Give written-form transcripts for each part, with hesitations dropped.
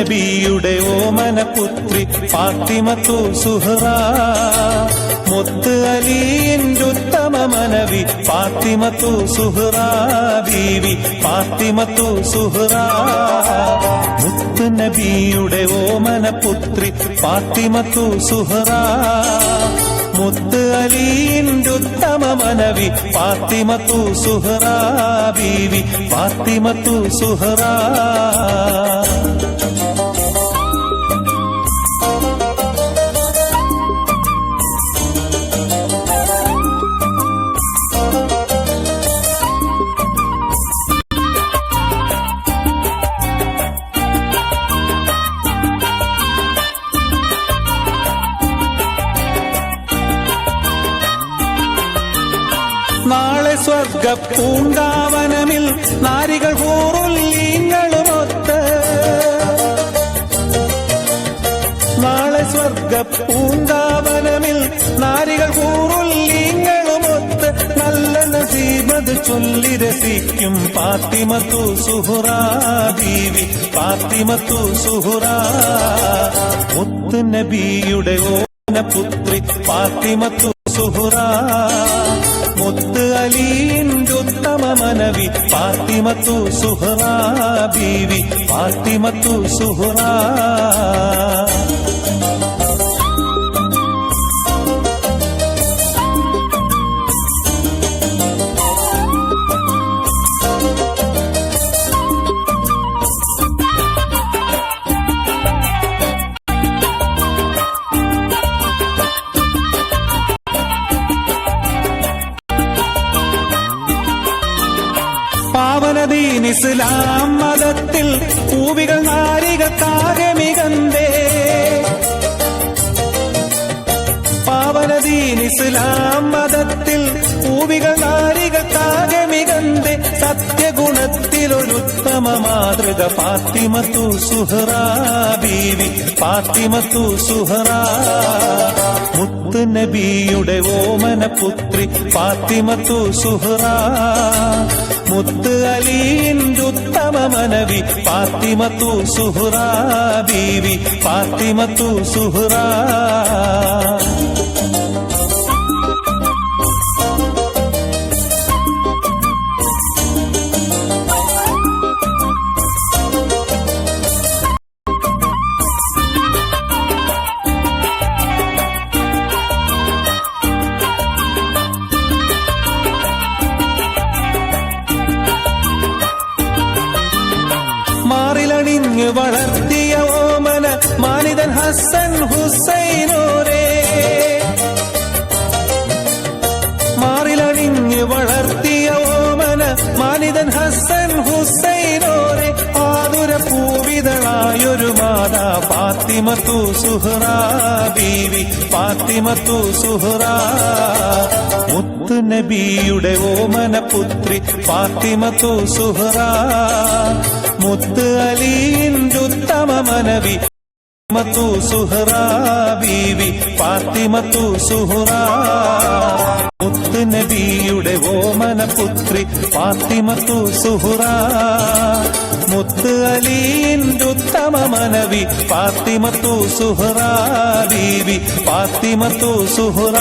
നബിയുടെ ഓമനപുത്രി ഫാത്തിമത്തു സുഹ്റ, മുത്ത് അലിയിന്റെ ഉത്തമ മനവി ഫാത്തിമത്തു സുഹ്റ ബീവി ഫാത്തിമത്തു സുഹ്റ. മുത്ത് നബിയുടെ ഓമനപുത്രി ഫാത്തിമത്തു സുഹ്റ, മുത്ത് അലിയിന്റെ ഉത്തമ മനവി ഫാത്തിമത്തു സുഹ്റ ബീവി ഫാത്തിമത്തു സുഹ്റ. നാളെ സ്വർഗ പൂങ്കാവനമിൽ നാരികൾ ഹൂറുല്ലീങ്ങളുമൊത്ത്, നാളെ സ്വർഗ പൂങ്കാവനമിൽ നാരികൾ ഹൂറുല്ലീങ്ങളുമൊത്ത് നല്ല നസീബത് ചൊല്ലി രസിക്കും ഫാത്തിമത്തു സുഹ്റ ബീവി ഫാത്തിമത്തു സുഹ്റ. മുത്ത് നബിയുടെ ഓമനപുത്രി ഫാത്തിമത്തു സുഹ്റ, മുത്ത് അലിയിന്റെ ഉത്തമ മനവി ഫാത്തിമത്തു സുഹ്റ ബീവി ഫാത്തിമത്തു സുഹ്റ. പാവനദീൻ ഇസ്ലാം മതത്തിൽ പൂവികൾ നാരികൾക്കാകെ മികന്തേ, പാവനദീൻ ഇസ്ലാം മതത്തിൽ പൂവികൾ നാരികൾക്കാകെ മികന്തേ. സത്യഗുണത്തിലൊരുത്തമ മാതൃക ഫാത്തിമത്തു സുഹ്റ ബീവി ഫാത്തിമത്തു സുഹ്റ. മുത്ത് നബിയുടെ ഓമനപുത്രി ഫാത്തിമത്തു സുഹ്റ, മുത്ത് അലിയിന്റെ ഉത്തമ മനവി ഫാത്തിമത്തു സുഹ്റ ബീവി ഫാത്തിമത്തു സുഹ്റ. മാറിലണിഞ്ഞ് വളർത്തിയ ഓമന മാനിതൻ ഹസൻ ഹുസൈനോരേ, മാറിലണിഞ്ഞ് വളർത്തിയ ഓമന മാനിതൻ ഹസൻ ഹുസൈനോരേ. ആതുര പൂവിതളായൊരു മാതാ ഫാത്തിമത്തു സുഹ്റ ബീവി ഫാത്തിമത്തു സുഹ്റ. മുത്ത് നബിയുടെ ഓമനപുത്രി ഫാത്തിമത്തു സുഹ്റ, മുത്ത് അലിയിന്റെ ഉത്തമ മനവി ഫാത്തിമത്തു സുഹ്റ ബീവി ഫാത്തിമത്തു സുഹ്റ. മുത്ത് നബിയുടെ ഓമനപുത്രി ഫാത്തിമത്തു സുഹ്റ, മുത്ത് അലിയിന്റെ ഉത്തമ മനവി ഫാത്തിമത്തു സുഹ്റ ബീവി ഫാത്തിമത്തു സുഹ്റ.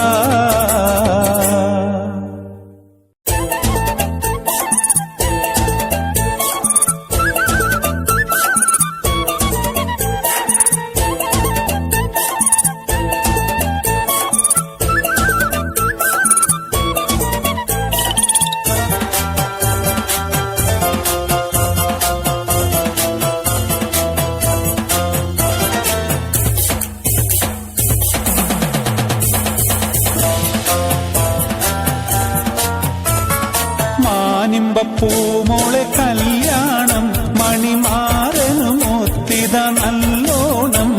പൂമോളെ കല്യാണം മണിമാരനുമൊത്തിത നല്ലോണം,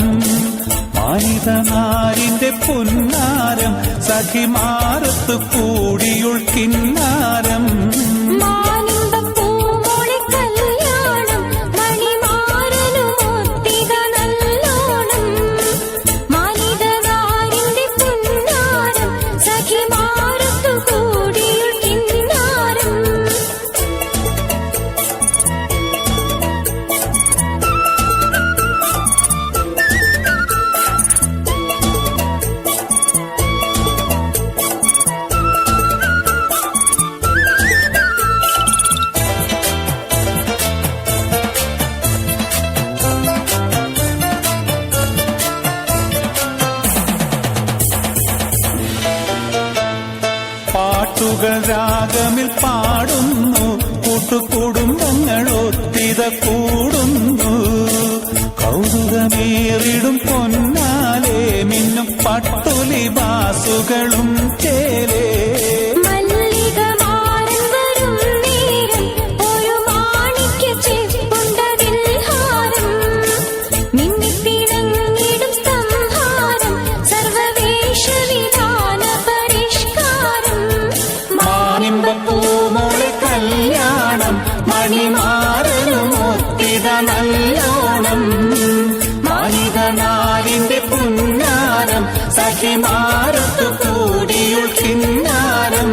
മാനിതനാരിന്റെ പുന്നാരം സഖിമാരത്തു കൂടിയുൾക്കിന്നാരം. പാട്ടുകൾ രാഗമിൽ പാടുന്നു, കൂട്ടുകുടുംബങ്ങളൊത്തിത കൂടുന്നു. കൗതുകമേറിടും പൊന്നാലെ മിന്നും പട്ടുലിബാസുകളും ചേലേ. മണിമാരനുമൊത്തിത നല്ലോണം, മാനികനാരിന്റെ പുന്നാരം, സഖിമാരത്തു കൂടിയുൾ കിന്നാരം.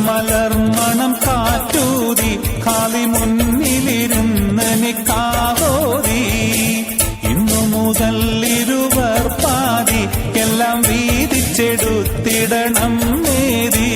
മലർമണം കാറ്റൂതി കാലി മുന്നിലിരുന്ന് കാവോതി. ഇന്നു മുതൽ ഇരുവർ പാതി എല്ലാം വീതിച്ചെടുത്തിടണം നേതി.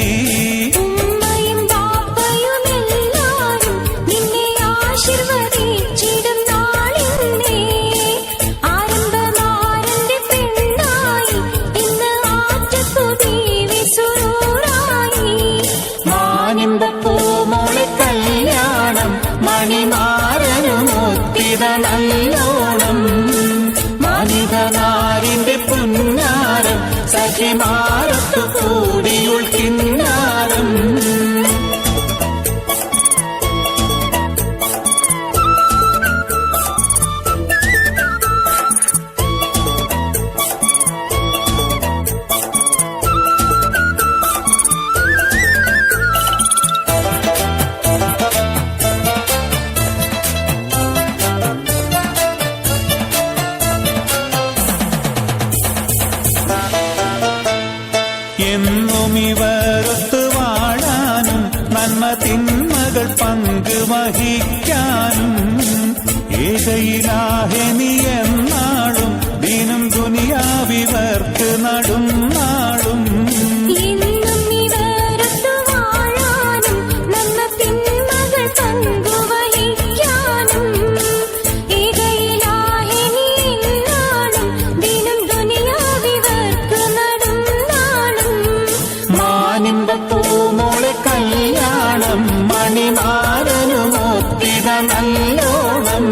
മണിമാരനുമൊത്തിത നല്ലോണം, മാനികനാരിന്റെ പുന്നാരം, സഖിമാരത്തു കൂടിയുൾ കിന്നാരം. എന്നും ഇവരൊത്തു വാഴാനും നന്മ തിന്മകൾ പങ്കുവഹിക്കാനും, ഏകയിലാഹനി എന്നാളും ദീനും ദുനിയാവിവർക്ക് നടും നാളും. പൂമോളെ കല്യാണം, മണിമാരനുമൊത്തിത നല്ലോണം.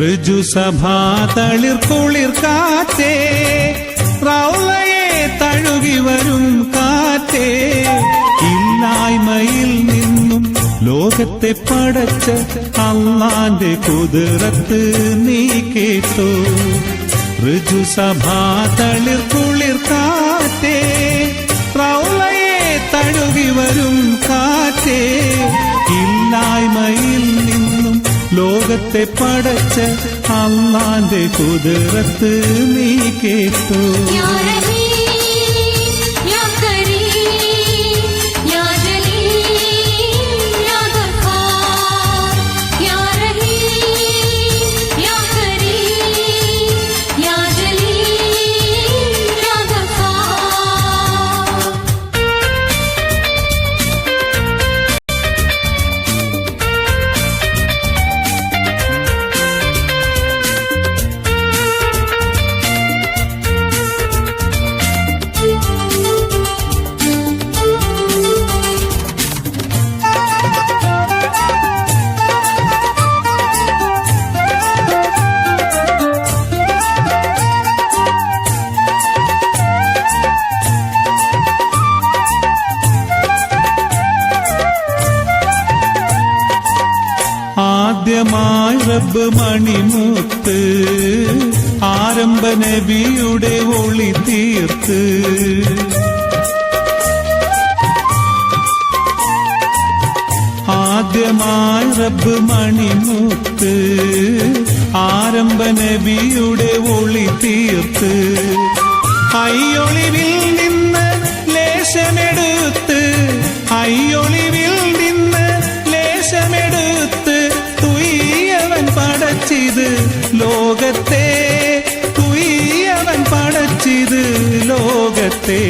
ഋജുസഭാ തളിർ കുളിർ കാറ്റേ, റൗളയെ തഴുകി വരും കാറ്റേ, ഇല്ലായ്മയിൽ നിന്നും ലോകത്തെ പടച്ച അല്ലാന്റെ കുതിരത്ത് നീ കേട്ടോ. ഋജുസഭാ തളിർ കുളിർ കാറ്റേ, റൗളയെ തഴുകി വരും കാറ്റേ, ഇല്ലായ്മയിൽ നിന്നും ലോകത്തെ പടച്ച അല്ലാന്റെ കുതിരത്ത് നീ കേട്ടോ. ആദ്യമായി റബ്ബ് മണിമുത്ത് ആരംഭ നബിയുടെ ഒളി തീർത്ത് ആദ്യമായി റബ്ബ് മണിമുത്ത് ആരംഭ നബിയുടെ ഒളി തീർത്ത് അയ്യൊളിവിൽ നിന്ന് ലേശമെടുത്ത് അയ്യൊളിവിൽ നിന്ന് ലേശമെടുത്ത് തുയ്യവൻ പടച്ചിത് ലോകത്തെ തുയ്യവൻ പടച്ചിത് ലോകത്തെ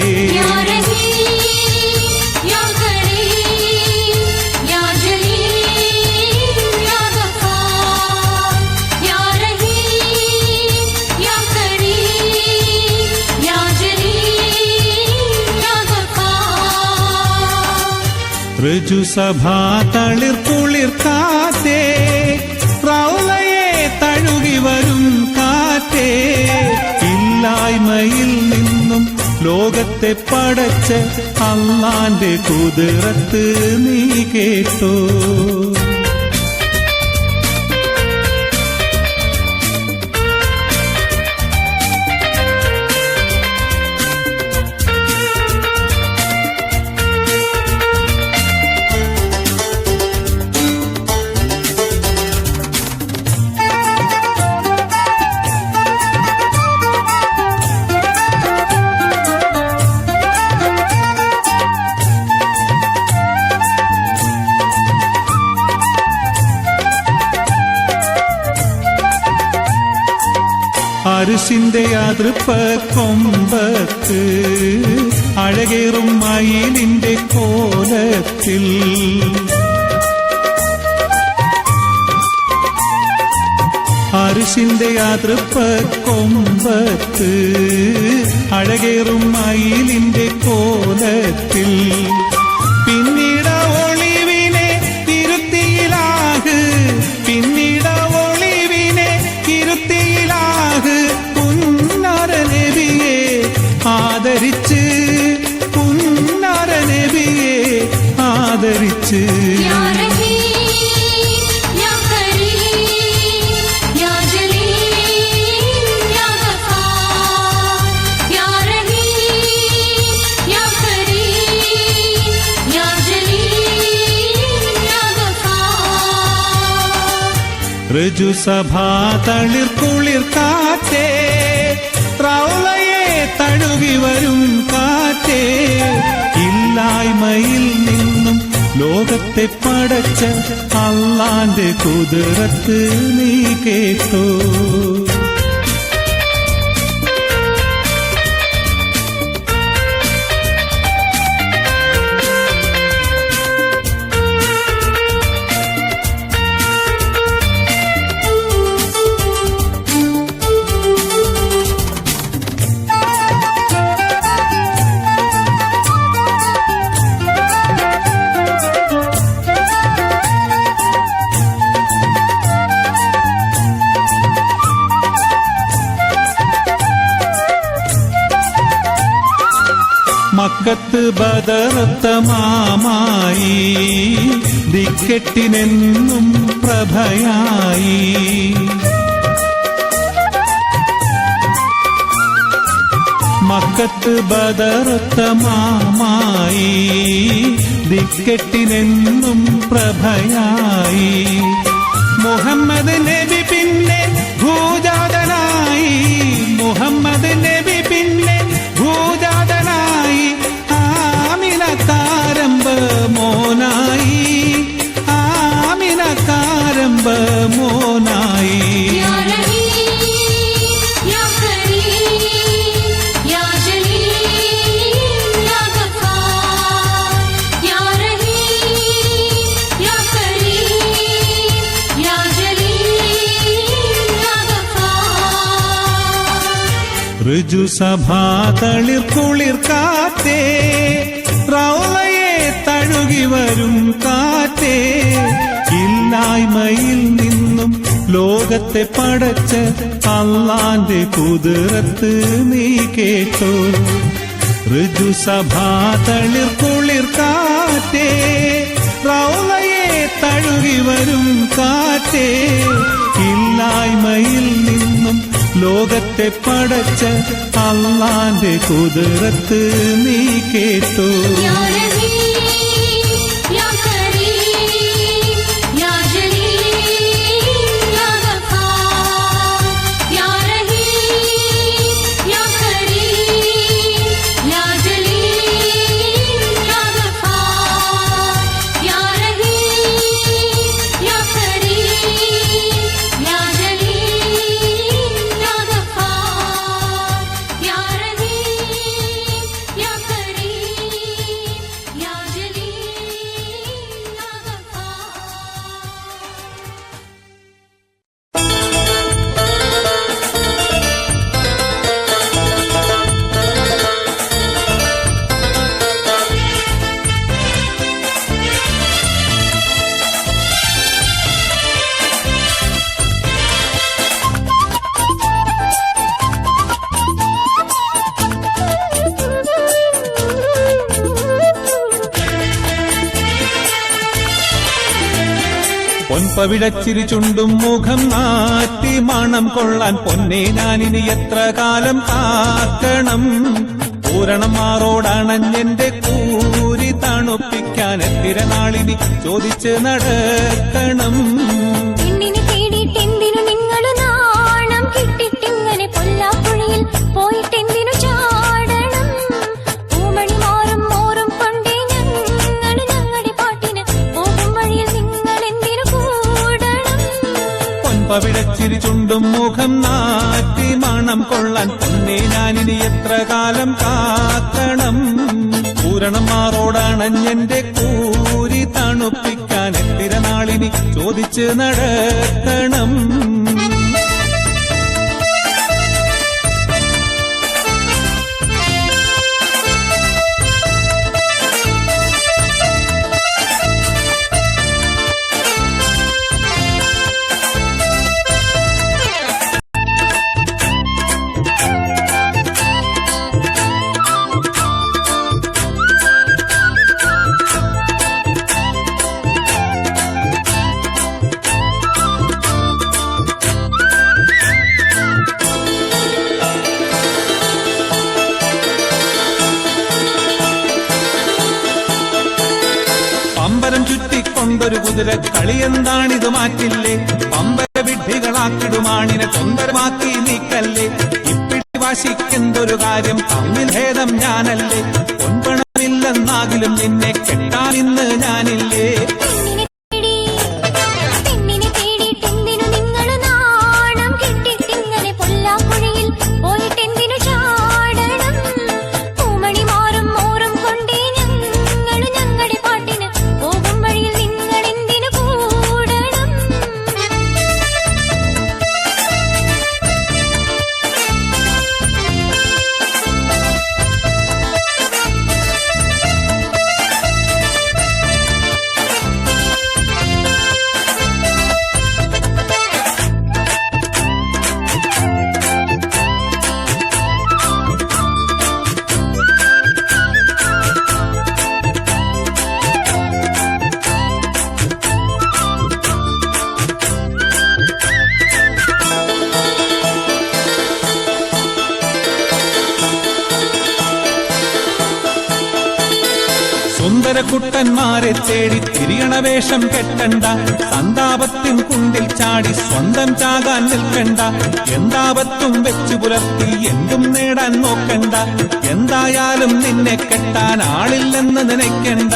ഋജുസഭാ തളിർ കുളിർ കാറ്റേ റൗളയെ തഴുകി വരും കാറ്റേ ഇല്ലായ്മയിൽ നിന്നും ലോകത്തെ പടച്ച അല്ലാന്റെ കുതിരത്ത് നീ കേട്ടോ അരിശിന്റെ അതൃപ്പ കൊമ്പത്ത് അഴകേറും മയിലിന്റെ കോലത്തിൽ അരിശിന്റെ അതൃപ്പ കൊമ്പത്ത് അഴകേറും മയിലിന്റെ കോലത്തിൽ പിന്നീട് ഒളിവിനെ തിരുത്തിയിലാക് പിന്നീട് ഒളിവിനെ തിരുത്തിയിലാക് പുന്നാര നബിയെ ആദരിച്ച് പുന്നാര നബിയെ ആദരിച്ച് ഋജുസഭാ തളിർ കുളിർ കാറ്റേ റൗളയെ തഴുകി വരും കാറ്റേ ഇല്ലായ്മയിൽ നിന്നും ലോകത്തെ പടച്ച അല്ലാന്റെ കുതിരത്ത് നീ കേട്ടോ മക്കത്ത് ബദറത്ത മാമായി ദിക്കെട്ടിനെന്നും പ്രഭയായി മക്കത്ത് ബദറത്ത മാമായി ദിക്കെട്ടിനെന്നും പ്രഭയായി മുഹമ്മദ് നബി പിന്നെ ഭൂജാതനായി മുഹമ്മദ് നബി പിന്നെ ഭൂജാതനായി ആമിനക്കാരംഭ മോനായി ആമിനക്കാരംഭ മോനായി ഋജുസഭാ തളിർ കുളിർ കാറ്റേ റൗളയെ തഴുകി വരും കാറ്റേ ഇല്ലായ്മയിൽ നിന്നും ലോകത്തെ പടച്ച അല്ലാന്റെ കുതിരത്ത് നീ കേട്ടോ ഋജുസഭാ തളിർ കുളിർ കാറ്റേ റൗളയെ തഴുകി വരും കാറ്റേ കാറ്റേ, ഇല്ലായ്മയിൽ നിന്നും ലോകത്തെ പടച്ച അള്ളാന്റെ കുതിരത്ത് നീ കേട്ടോ. പൊൻപവിടച്ചിരി ചുണ്ടും മുഖം നാറ്റി മണം കൊള്ളാൻ പൊന്നെ ഞാനിനി എത്ര കാലം കാക്കണം. പൂരണം മാറോടണഞ്ഞെന്റെ കൂരി തണുപ്പിക്കാൻ എത്തിര നാളിനി ചോദിച്ച് നടക്കണം. പവിഴച്ചിരി ചുണ്ടും മുഖം നാറ്റി മണം കൊള്ളാൻ പൊന്നെ ഞാനിനി എത്ര കാലം കാക്കണം. പൂരണം മാറോടണഞ്ഞെന്റെ കൂരി തണുപ്പിക്കാൻ എത്തിര നാളിനി ചോദിച്ച് നടക്കണം. പമ്പരം ചുറ്റിക്കൊണ്ടൊരു കുതിര കളിയെന്താണിത് മാറ്റില്ലേ. പമ്പര വിഡ്ഢികളാക്കിടുമാണിനെ തൊന്തരമാക്കി നീക്കല്ലേ. ഇപ്പിടി വാശിക്കെന്തൊരു കാര്യം, തമ്മിൽ ഭേദം ഞാനല്ലേ. പൊൻപണമില്ലെന്നാകിലും നിന്നെ കെട്ടാനിന്ന് ഞാനില്ലേ. സുന്ദരക്കുട്ടന്മാരെ തേടി തിരിയണ വേഷം കെട്ടണ്ട. സന്താപത്തിൻ കുണ്ടിൽ ചാടി സ്വന്തം ചാകാൻ നിൽക്കണ്ട. എന്താപത്തും വെച്ചു പുലർത്തി എന്തും നേടാൻ നോക്കണ്ട. എന്തായാലും നിന്നെ കെട്ടാൻ ആളില്ലെന്ന് നനയ്ക്കണ്ട.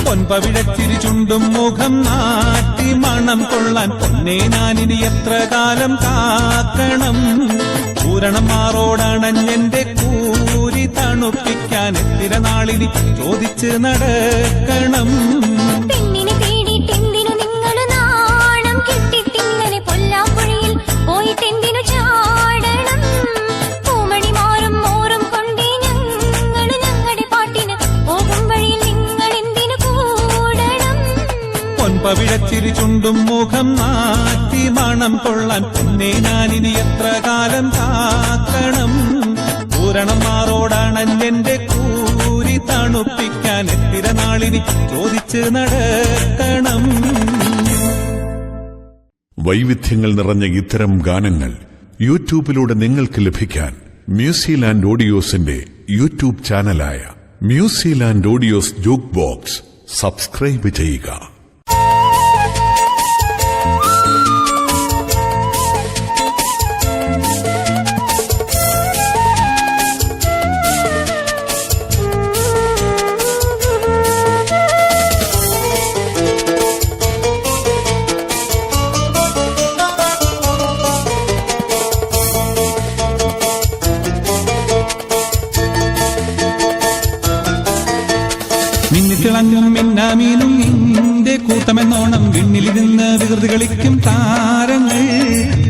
പൊൻപവിഴച്ചിരി ചുണ്ടും മുഖം നാട്ടി മണം കൊള്ളാൻ പൊന്നേ ഞാനിനി എത്ര കാലം കാക്കണം. പൂരണം മാറോടണഞ്ഞെന്റെ കൂരി തണുപ്പിക്കാൻ എത്തിര നാളിനി ചോദിച്ച് നടക്കണം. പെണ്ണിനെ തേടിയിട്ടെന്തിനു നിങ്ങൾ നാണം കെട്ടിട്ടിങ്ങനെ പൊല്ലാപ്പുഴയിൽ പോയിട്ടെന്തിനു ചാടണം. പൂമണി മാറും മോറും കൊണ്ടേ ഞങ്ങളുടെ പാട്ടിന് പോകും വഴിയിൽ നിങ്ങൾ എന്തിനു കൂടണം. പൊൻപവിഴച്ചിരി ചുണ്ടും മുഖം നാട്ടി മണം കൊള്ളാൻ പൊന്നേ ഞാനിനി എത്ര കാലം കാക്കണം. പൂരണം മാറോടണഞ്ഞെന്റെ കൂരി തണുപ്പിക്കാൻ എത്തിര നാളിനി ചോദിച്ച് നടക്കണം. വൈവിധ്യങ്ങൾ നിറഞ്ഞ ഇത്തരം ഗാനങ്ങൾ യൂട്യൂബിലൂടെ നിങ്ങൾക്ക് ലഭിക്കാൻ മ്യൂസിലാൻഡ് ഓഡിയോസിന്റെ യൂട്യൂബ് ചാനലായ Musiland audios jukebox subscribe ചെയ്യുക. മിന്നിത്തിളങ്ങും മിന്നാമീനും നിന്റെ കൂട്ടമെന്നോണം വിണ്ണിലിരുന്ന് വികൃതി കളിക്കും താരങ്ങൾ.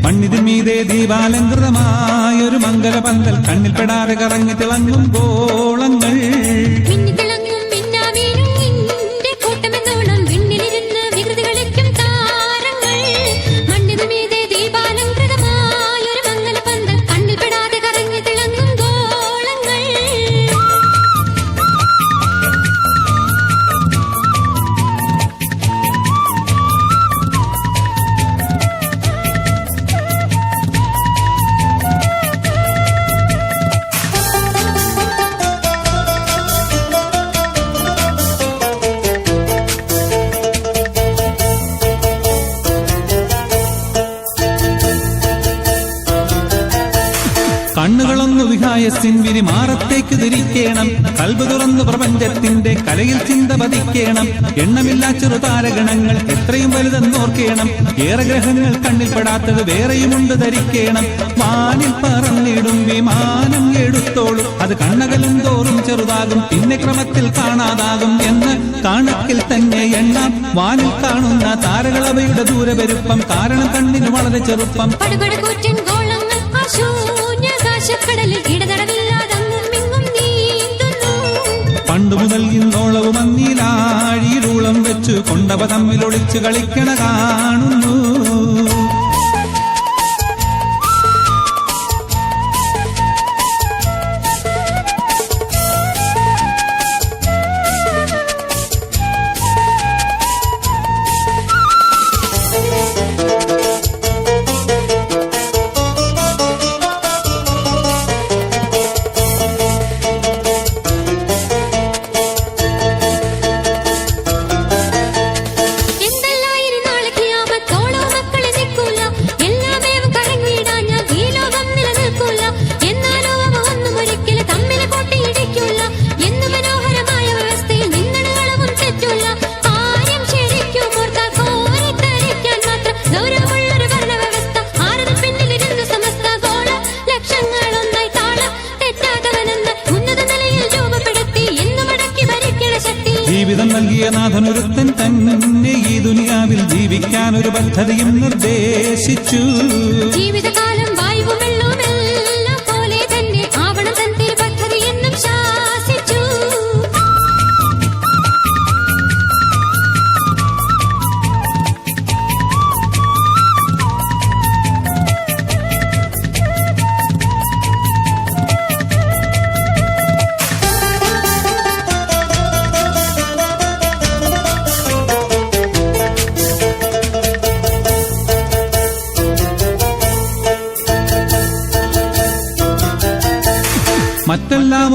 മണ്ണിതിൻ മീതെ ദീപാലങ്കൃതമായൊരു മംഗലപന്തൽ കണ്ണിൽപ്പെടാതെ കറങ്ങി തിളങ്ങും ഗോളങ്ങൾ. കണ്ണുകളൊന്നു വിഹായസിൻ വിരിമാറത്തേക്ക് തിരിക്കേണം. കൽബ് തുറന്നു പ്രപഞ്ചത്തിന്റെ കലയിൽ ചിന്ത പതിക്കേണം. എണ്ണമില്ലാ ചെറുതാരഗണങ്ങൾ എത്രയും വലുതെന്നോർക്കേണം. ഏറെ ഗ്രഹങ്ങൾ കണ്ണിൽപ്പെടാത്തത് വേറെയുമുണ്ട് ധരിക്കേണം. വാനിൽ പറന്നിടും വിമാനം എടുത്തോളും അത് കണ്ണകലും തോറും ചെറുതാകും പിന്നെ ക്രമത്തിൽ കാണാതാകും എന്ന് കണക്കിൽ തന്നെ എണ്ണാം. വാനിൽ കാണുന്ന താരകളവയുടെ ദൂരപെരുപ്പം കാരണം കണ്ണിന് വളരെ ചെറുപ്പം. പണ്ടു മുതൽ ഇന്നോളവും അന്നീലാഴിയിലൂളം വെച്ച് കൊണ്ടവ തമ്മിലൊളിച്ച് കളിക്കണ കാണുന്നു. ജീവിതം നൽകിയ നാഥനൊരുത്തൻ തന്നെ ഈ ദുനിയാവിൽ ജീവിക്കാൻ ഒരു പദ്ധതിയും നിർദ്ദേശിച്ചു. ജീവിതകാലം വായുവും വെള്ളവുമെല്ലാം പോലെ തന്നെ ആവണം തന്റെ പദ്ധതി എന്നും ശാസിച്ചു.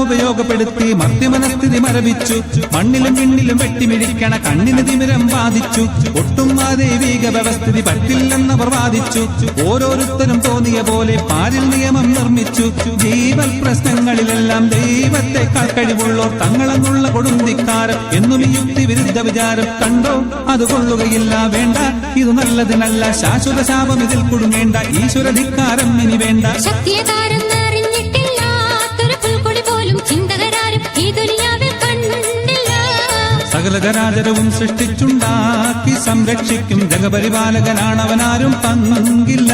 ഉപയോഗപ്പെടുത്തി മർത്യമനസ്ഥിതി മരവിച്ചു. മണ്ണിലും വിണ്ണിലും വെട്ടിമിഴിക്കണ കണ്ണിന് തിമിരം ബാധിച്ചു. ഒട്ടും ആ ദൈവിക വ്യവസ്ഥിതി പറ്റില്ലെന്നവർ വാദിച്ചു. ഓരോരുത്തരും തോന്നിയ പോലെ പാരിൽ നിയമം നിർമ്മിച്ചു. ജീവൽ പ്രശ്നങ്ങളിലെല്ലാം ദൈവത്തെക്കാൾ കഴിവുള്ളോർ തങ്ങളെന്നുള്ള കൊടുന്തിക്കാരം എന്നും ഈ യുക്തി വിരുദ്ധ വിചാരം കണ്ടോ അത് കൊള്ളുകയില്ല. വേണ്ട, ഇത് നല്ലതിനല്ല. ശാശ്വത ശാപം ഇതിൽ കുടുങ്ങേണ്ട. ഈശ്വരധിക്കാരം ഇനി വേണ്ട. ശക്തിയകാരം അറിഞ്ഞിട്ടില്ലാത്തൊരു പുൽക്കൊടി പോലും ചിന്തകരാരും ഈ ദുനിയാവിൽ കണ്ടില്ല. സകല ചരാചരവും സൃഷ്ടിച്ചുണ്ടാക്കി സംരക്ഷിക്കും ജഗപരിപാലകനാണവനാരും പങ്കില്ല.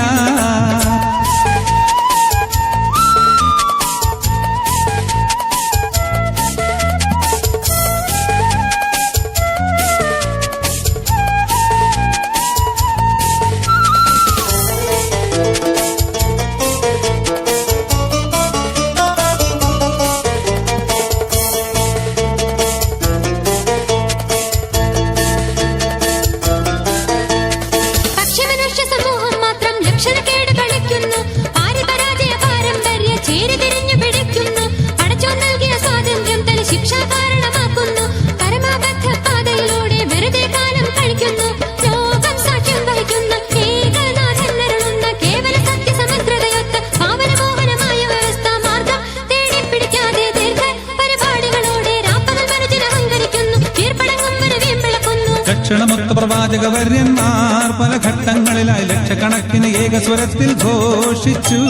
ക്ഷണമൊത്ത പ്രവാചകവര്യന്മാർ പല ഘട്ടങ്ങളിലായി ലക്ഷക്കണക്കിന് ഏകസ്വരത്തിൽ ഘോഷിച്ചു.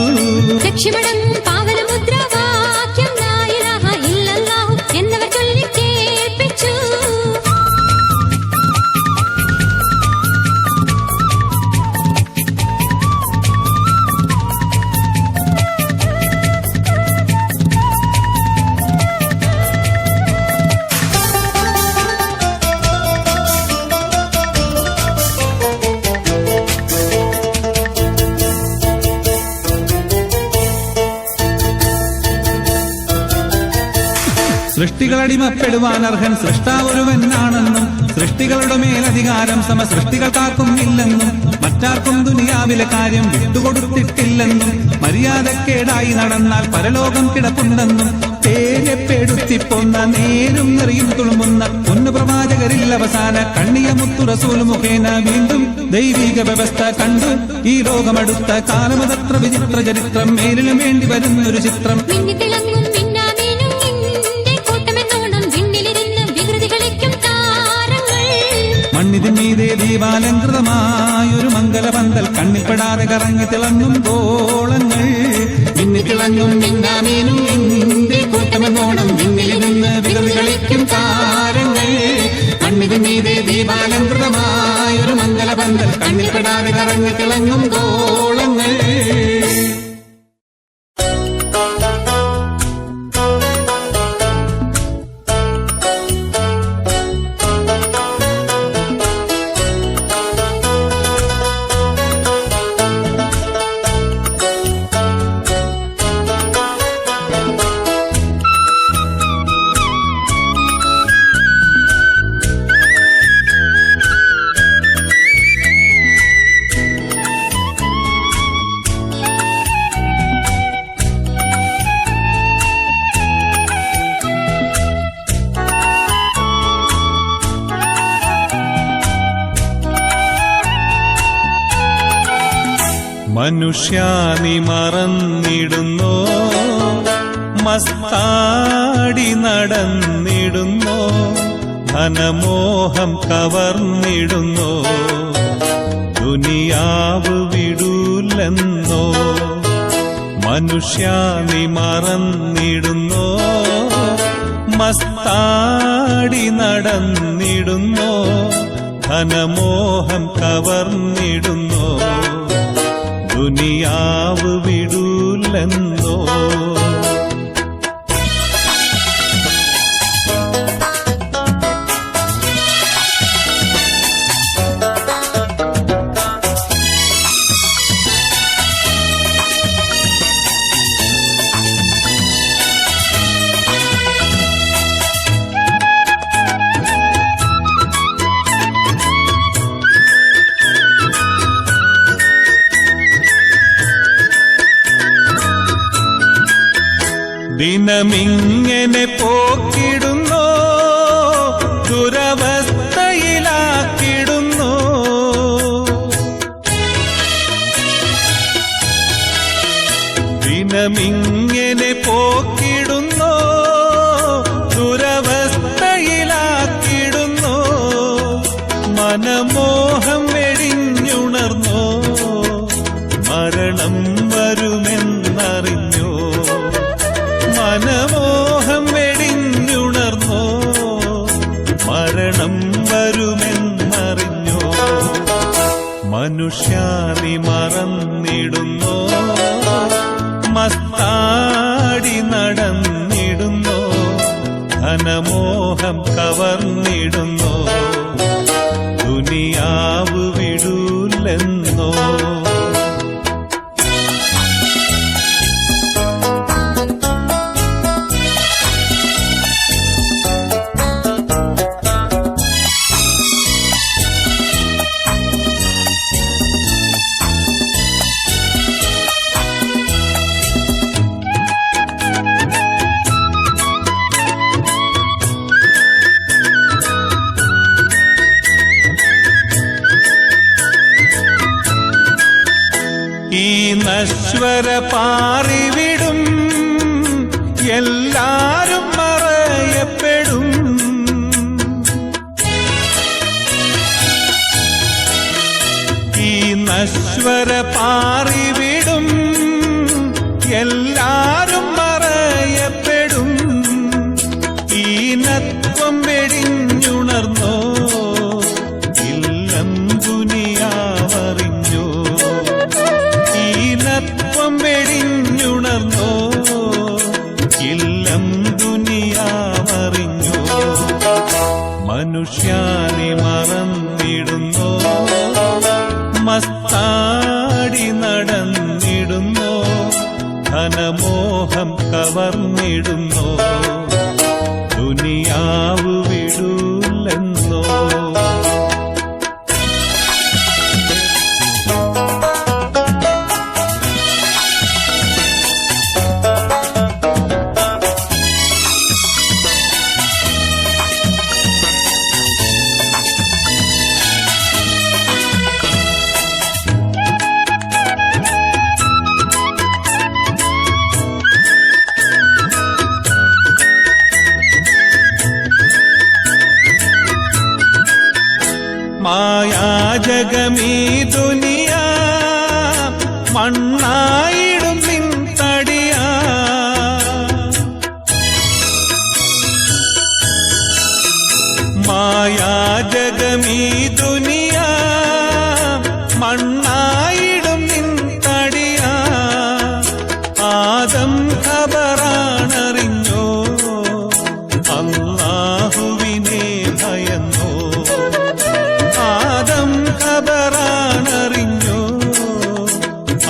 ലക്ഷ്യമടങ്ങും പാവനമുദ്രാവാക്യം ലാ ഇലാഹ ഇല്ലല്ലാഹു എന്നവർ ചൊല്ലി കേൾപ്പിച്ചു. സൃഷ്ടികളടിമപ്പെടുവാൻ അർഹൻ സൃഷ്ടാവൊരുവനാണെന്നും സൃഷ്ടികളുടെ മേലധികാരം സമസൃഷ്ടികൾക്കാർക്കും ഇല്ലെന്നും മറ്റാർക്കും ദുനിയാവിലെ കാര്യം വിട്ടുകൊടുത്തിട്ടില്ലെന്നും മര്യാദക്കേടായി നടന്നാൽ പരലോകം കിടപ്പുണ്ടെന്നും പേരെപ്പെടുത്തിപ്പൊന്ന നേരും നെറിയും തുളുമ്പുന്ന പൊന്നു പ്രവാചകരിൽ അവസാന കണ്ണിയ മുത്തു റസൂൽ മുഖേന വീണ്ടും ദൈവിക വ്യവസ്ഥ കണ്ടു ഈ ലോകമടുത്ത കാലമതത്ര വിചിത്ര ചരിത്രം മേലിലും വേണ്ടി വരുന്നൊരു ചിത്രം. മണ്ണിതിമീതെ ദീപാലങ്കൃതമായൊരു മംഗലപന്തൽ കണ്ണിപ്പെടാതെ കറങ്ങി തിളങ്ങും ഗോളങ്ങൾ. മിന്നി തിളങ്ങും മിന്നാമീനും നിന്റെ കൂട്ടമെന്നോണം വിണ്ണിലിരുന്ന് വികൃതി കളിക്കും താരങ്ങൾ. മണ്ണിതിമീതെ ദീപാലങ്കൃതമായൊരു മംഗലപന്തൽ കണ്ണിപ്പെടാതെ കറങ്ങി തിളങ്ങും ഗോളങ്ങൾ. മനുഷ്യാനി മറന്നിടുന്നോ, മസ്താടി നടന്നിടുന്നോ, ധനമോഹം കവർന്നിടുന്നോ, ദുനിയാവ് വിടൂലെന്നോ. മനുഷ്യാനി മറന്നിടുന്നോ, മസ്താടി നടന്നിടുന്നോ, ധനമോഹം കവർന്നിടുന്നോ, ദുനിയാവ് വിടൂലെന്നോ. ദിനമിങ്ങനെ പോക്കിടുന്നു, ദുരവസ്ഥയിലാക്കിടുന്നു. ദിനമിങ്ങനെ പോക്കിടുന്നു, ദുരവസ്ഥയിലാക്കിടുന്നു. മനമോഹം വെടിഞ്ഞുണർന്നു, മരണം വരുമെന്നറിഞ്ഞു. മനമോഹം വെടിഞ്ഞുണർന്നു, മരണം വരുമെന്നറിഞ്ഞു. മനുഷ്യാനി മറന്നിടുന്നു, മസ്താടി നടന്നിടുന്നു. ധനമോഹം കവർന്നിടുന്നു, ദുനിയാവ് വിടൂലെന്നോ. ഈ നശ്വര പാറിവിടും, എല്ലാരും മറയപ്പെടും. ഈ നശ്വര പാറിവിടും, എല്ലാരും മറയപ്പെടും. ഈനത്വം വെടിഞ്ഞുണർന്നോ, ഇല്ലം ദുനിയാവറിഞ്ഞോ. ഈനത്വം വെടിഞ്ഞുണർന്നോ, ഇല്ലം ദുനിയാവറിഞ്ഞോ. മനുഷ്യാനി മറന്നിടുന്നോ, മസ്താടി നടന്നിടുന്നോ. ധനമോഹം കവർന്നിടുന്നോ, ദുനിയാവ് വിടൂലെന്നോ. മായാജഗമീ ദുനിയാ മണ്ണായിടും നിൻ തടിയാ. മായാജഗമീ ദുനിയാ മണ്ണായിടും നിൻ തടിയാ. ആദം ഖബറാണറിഞ്ഞോ, അല്ലാഹുവിനെ ഭയന്നോ. ആദം ഖബറാണറിഞ്ഞോ,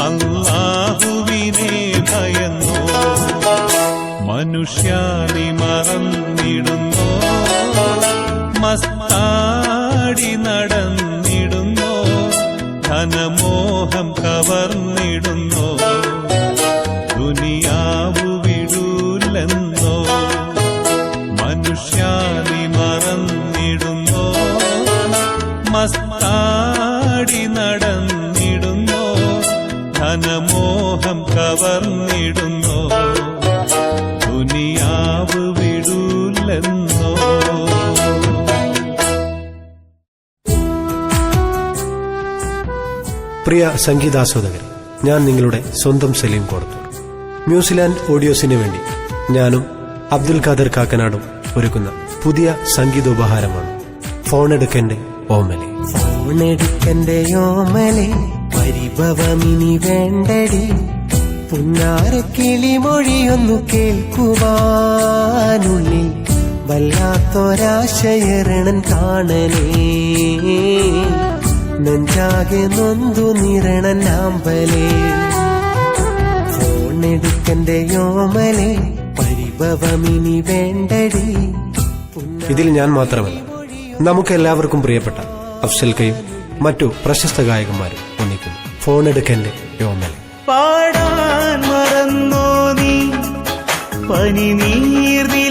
അല്ലാഹുവിനെ ഭയന്നോ. മനുഷ്യാനി മറന്നിടുന്നോ, മസ്താടി നടന്നിടുന്നോ. ധനമോഹം കവർന്നിടുന്നോ, ദുനിയാവു വിടൂലെന്നോ. മനുഷ്യാനി മറന്നിടുന്നോ, മസ്താടി നടന്നിടുന്നോ. ധനമോഹം കവർന്നിടുന്നോ, ദുനിയാവ് വിടൂലെന്നോ. പ്രിയ സംഗീതാസ്വാദകർ, ഞാൻ നിങ്ങളുടെ സ്വന്തം സലീം കോടത്തൂർ. ന്യൂസിലാൻഡ് ഓഡിയോസിന് വേണ്ടി ഞാനും അബ്ദുൽ ഖാദർ കാക്കനാടും ഒരുക്കുന്ന പുതിയ സംഗീതോപഹാരമാണ് ഫോണെടുക്കന്റെ ഓമലെ. ഫോണെടുക്കന്റെ ഓമലെ, പരിഭവമിനി വേണ്ടടി. പുന്നാര കിളിമൊഴിയൊന്നു കേൾക്കുവാനുള്ളിൽ വല്ലാത്തൊരാശയരണൻ കാണനേ. നെഞ്ചാകെ നൊന്തു നിരണൻ ആമ്പലേ. ഫോണെടുക്കന്റെ ഓമലെ, പരിഭവമിനി വേണ്ടടി. ഇതിൽ ഞാൻ മാത്രമല്ല, നമുക്കെല്ലാവർക്കും പ്രിയപ്പെട്ട അഫ്സൽ കയും മറ്റു പ്രശസ്ത ഗായകന്മാരും ഒന്നിക്കുന്നു ഫോണെടുക്കന്റെ ഓമലെ. പാടാൻ മറന്നോ നീ പനിനീർനിലാമലരെ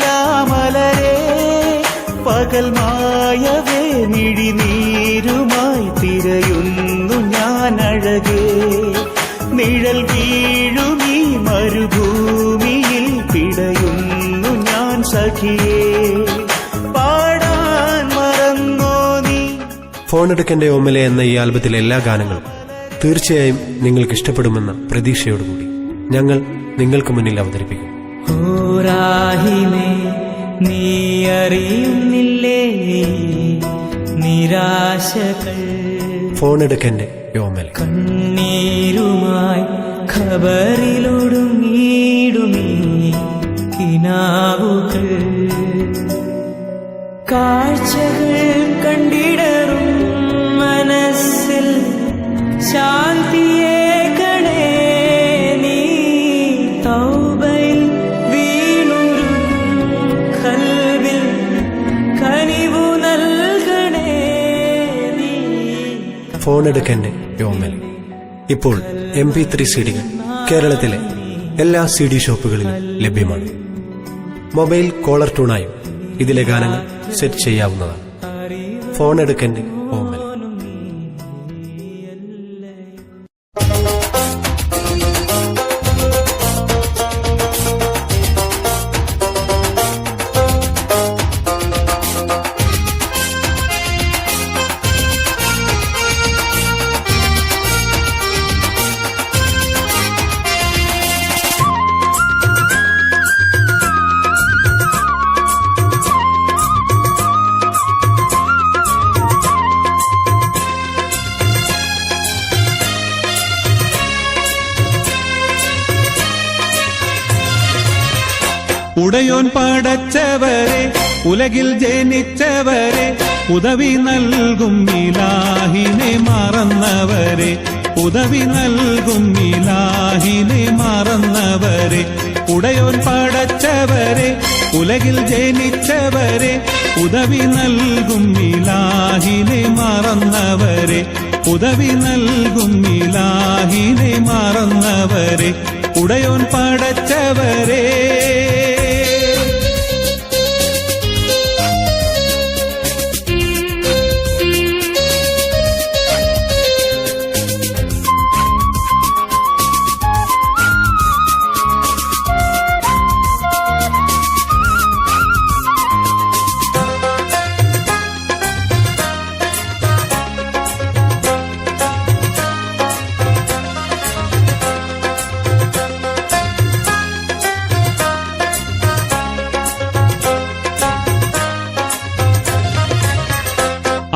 പകൽ മായവേ മിഴിനീരുമായി തിരയുന്നു ഞാൻ അഴകേ നിഴൽ വീഴുമീ മരുഭൂമിയിൽ പിടയുന്നു ഞാൻ സഖിയേ പാടാൻ മറന്നോ നീ. ഫോണെടുക്കന്റെ ഓമലെ എന്ന ഈ ആൽബത്തിലെ എല്ലാ ഗാനങ്ങളും തീർച്ചയായും നിങ്ങൾക്ക് ഇഷ്ടപ്പെടുമെന്ന പ്രതീക്ഷയോടുകൂടി ഞങ്ങൾ നിങ്ങൾക്ക് മുന്നിൽ അവതരിപ്പിക്കും. ഓരാഹിമേ നീ അറിയുന്നില്ലേ നിരാശകൾ ഫോണെടുക്കന്റെ ഓമലെ. കണ്ണീരുമായി ഖബറിലൊടുങ്ങിടുമീ കിനാവുകൾ കാഴ്ചകൾ കണ്ടിടറും മനസ്സിൽ ശാന്തിയേകണേ നീ തൗബയിൽ വീണുരുകും ഖൽബിൽ കനിവു നൽകണേ നീ. ഫോണെടുക്കന്റെ ഓമലെ ഇപ്പോൾ MP3 CD-കൾ കേരളത്തിലെ എല്ലാ CD ഷോപ്പുകളിലും ലഭ്യമാണ്. മൊബൈൽ കോളർ ട്യൂണായും ഇതിലെ ഗാനങ്ങൾ സെറ്റ് ചെയ്യാവുന്നതാണ്. ഫോണെടുക്കന്റെ ഓമലെ. ഉടയോൻ പടച്ചവരെ ഉലകിൽ ജനിച്ചവരെ ഉദവി നൽകും ഇലാഹിനെ മറന്നവരെ ഉദവി നൽകും ഇലാഹിനെ മറന്നവരെ ഉടയോൻ പടച്ചവരെ ഉലകിൽ ജനിച്ചവരെ ഉദവി നൽകും ഇലാഹിനെ മറന്നവരെ ഉദവി നൽകും ഇലാഹിനെ മറന്നവരെ ഉടയോൻ പടച്ചവരെ.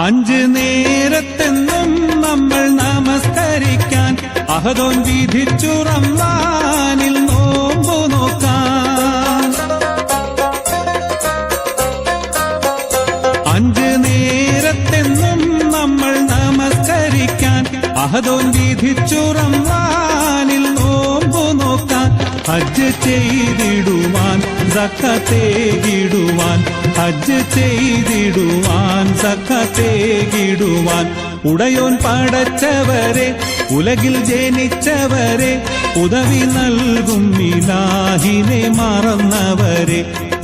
അഞ്ച് നേരത്തെന്നും നമ്മൾ നമസ്കരിക്കാൻ അഹദോൻ വിധിച്ചു റമളാനിൽ നോമ്പു നോക്കാൻ. അഞ്ച് നേരത്തെന്നും നമ്മൾ നമസ്കരിക്കാൻ അഹദോൻ വിധിച്ചു റമളാനിൽ നോമ്പു നോക്കാൻ. ഹജ്ജ് ചെയ്തിടുവാൻ സക്കത്തേകിടുവാൻ ഹജ്ജ് ചെയ്തിടുവാൻ സക്കത്തേകിടുവാൻ ഉടയോൻ പടച്ചവരെ ഉലകിൽ ജനിച്ചവരെ ഉദവി നൽകും ഇലാഹിനെ മറന്നവരെ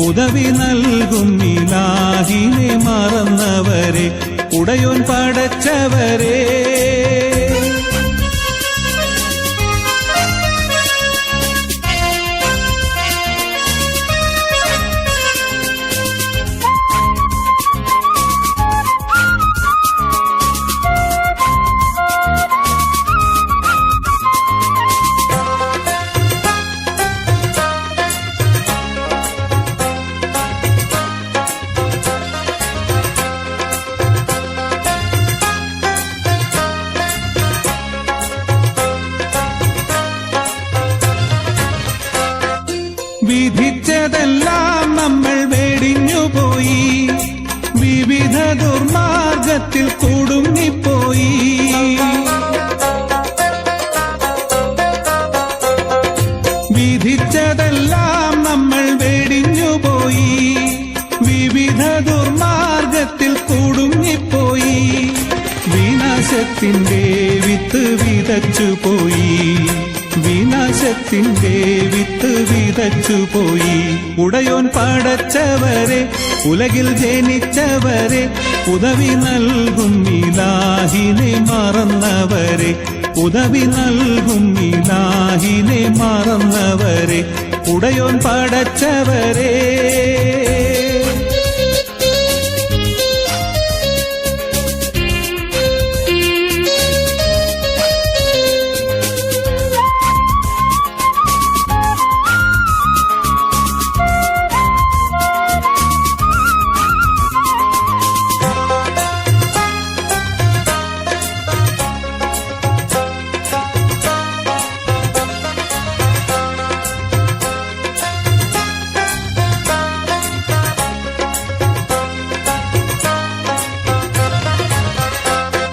ഉദവി നൽകും ഇലാഹിനെ മറന്നവരെ ഉടയോൻ പടച്ചവരെ. വിധിച്ചതെല്ലാം നമ്മൾ വെടിഞ്ഞുപോയി വിവിധ ദുർമാർഗത്തിൽ കുടുങ്ങിപ്പോയി. വിധിച്ചതെല്ലാം നമ്മൾ വെടിഞ്ഞുപോയി വിവിധ ദുർമാർഗത്തിൽ കുടുങ്ങിപ്പോയി. വിനാശത്തിന്റെ വിത്ത് വിതച്ചുപോയി വിനാശത്തിന്റെ വിത്ത് വിതച്ചുപോയി. ഉടയോൻ പടച്ചവരെ, ഉലകിൽ ജനിച്ചവരെ, ഉദവി നൽകും ഇലാഹിനെ മറന്നവരെ, ഉദവി നൽകും ഇലാഹിനെ മറന്നവരെ, ഉടയോൻ പടച്ചവരെ.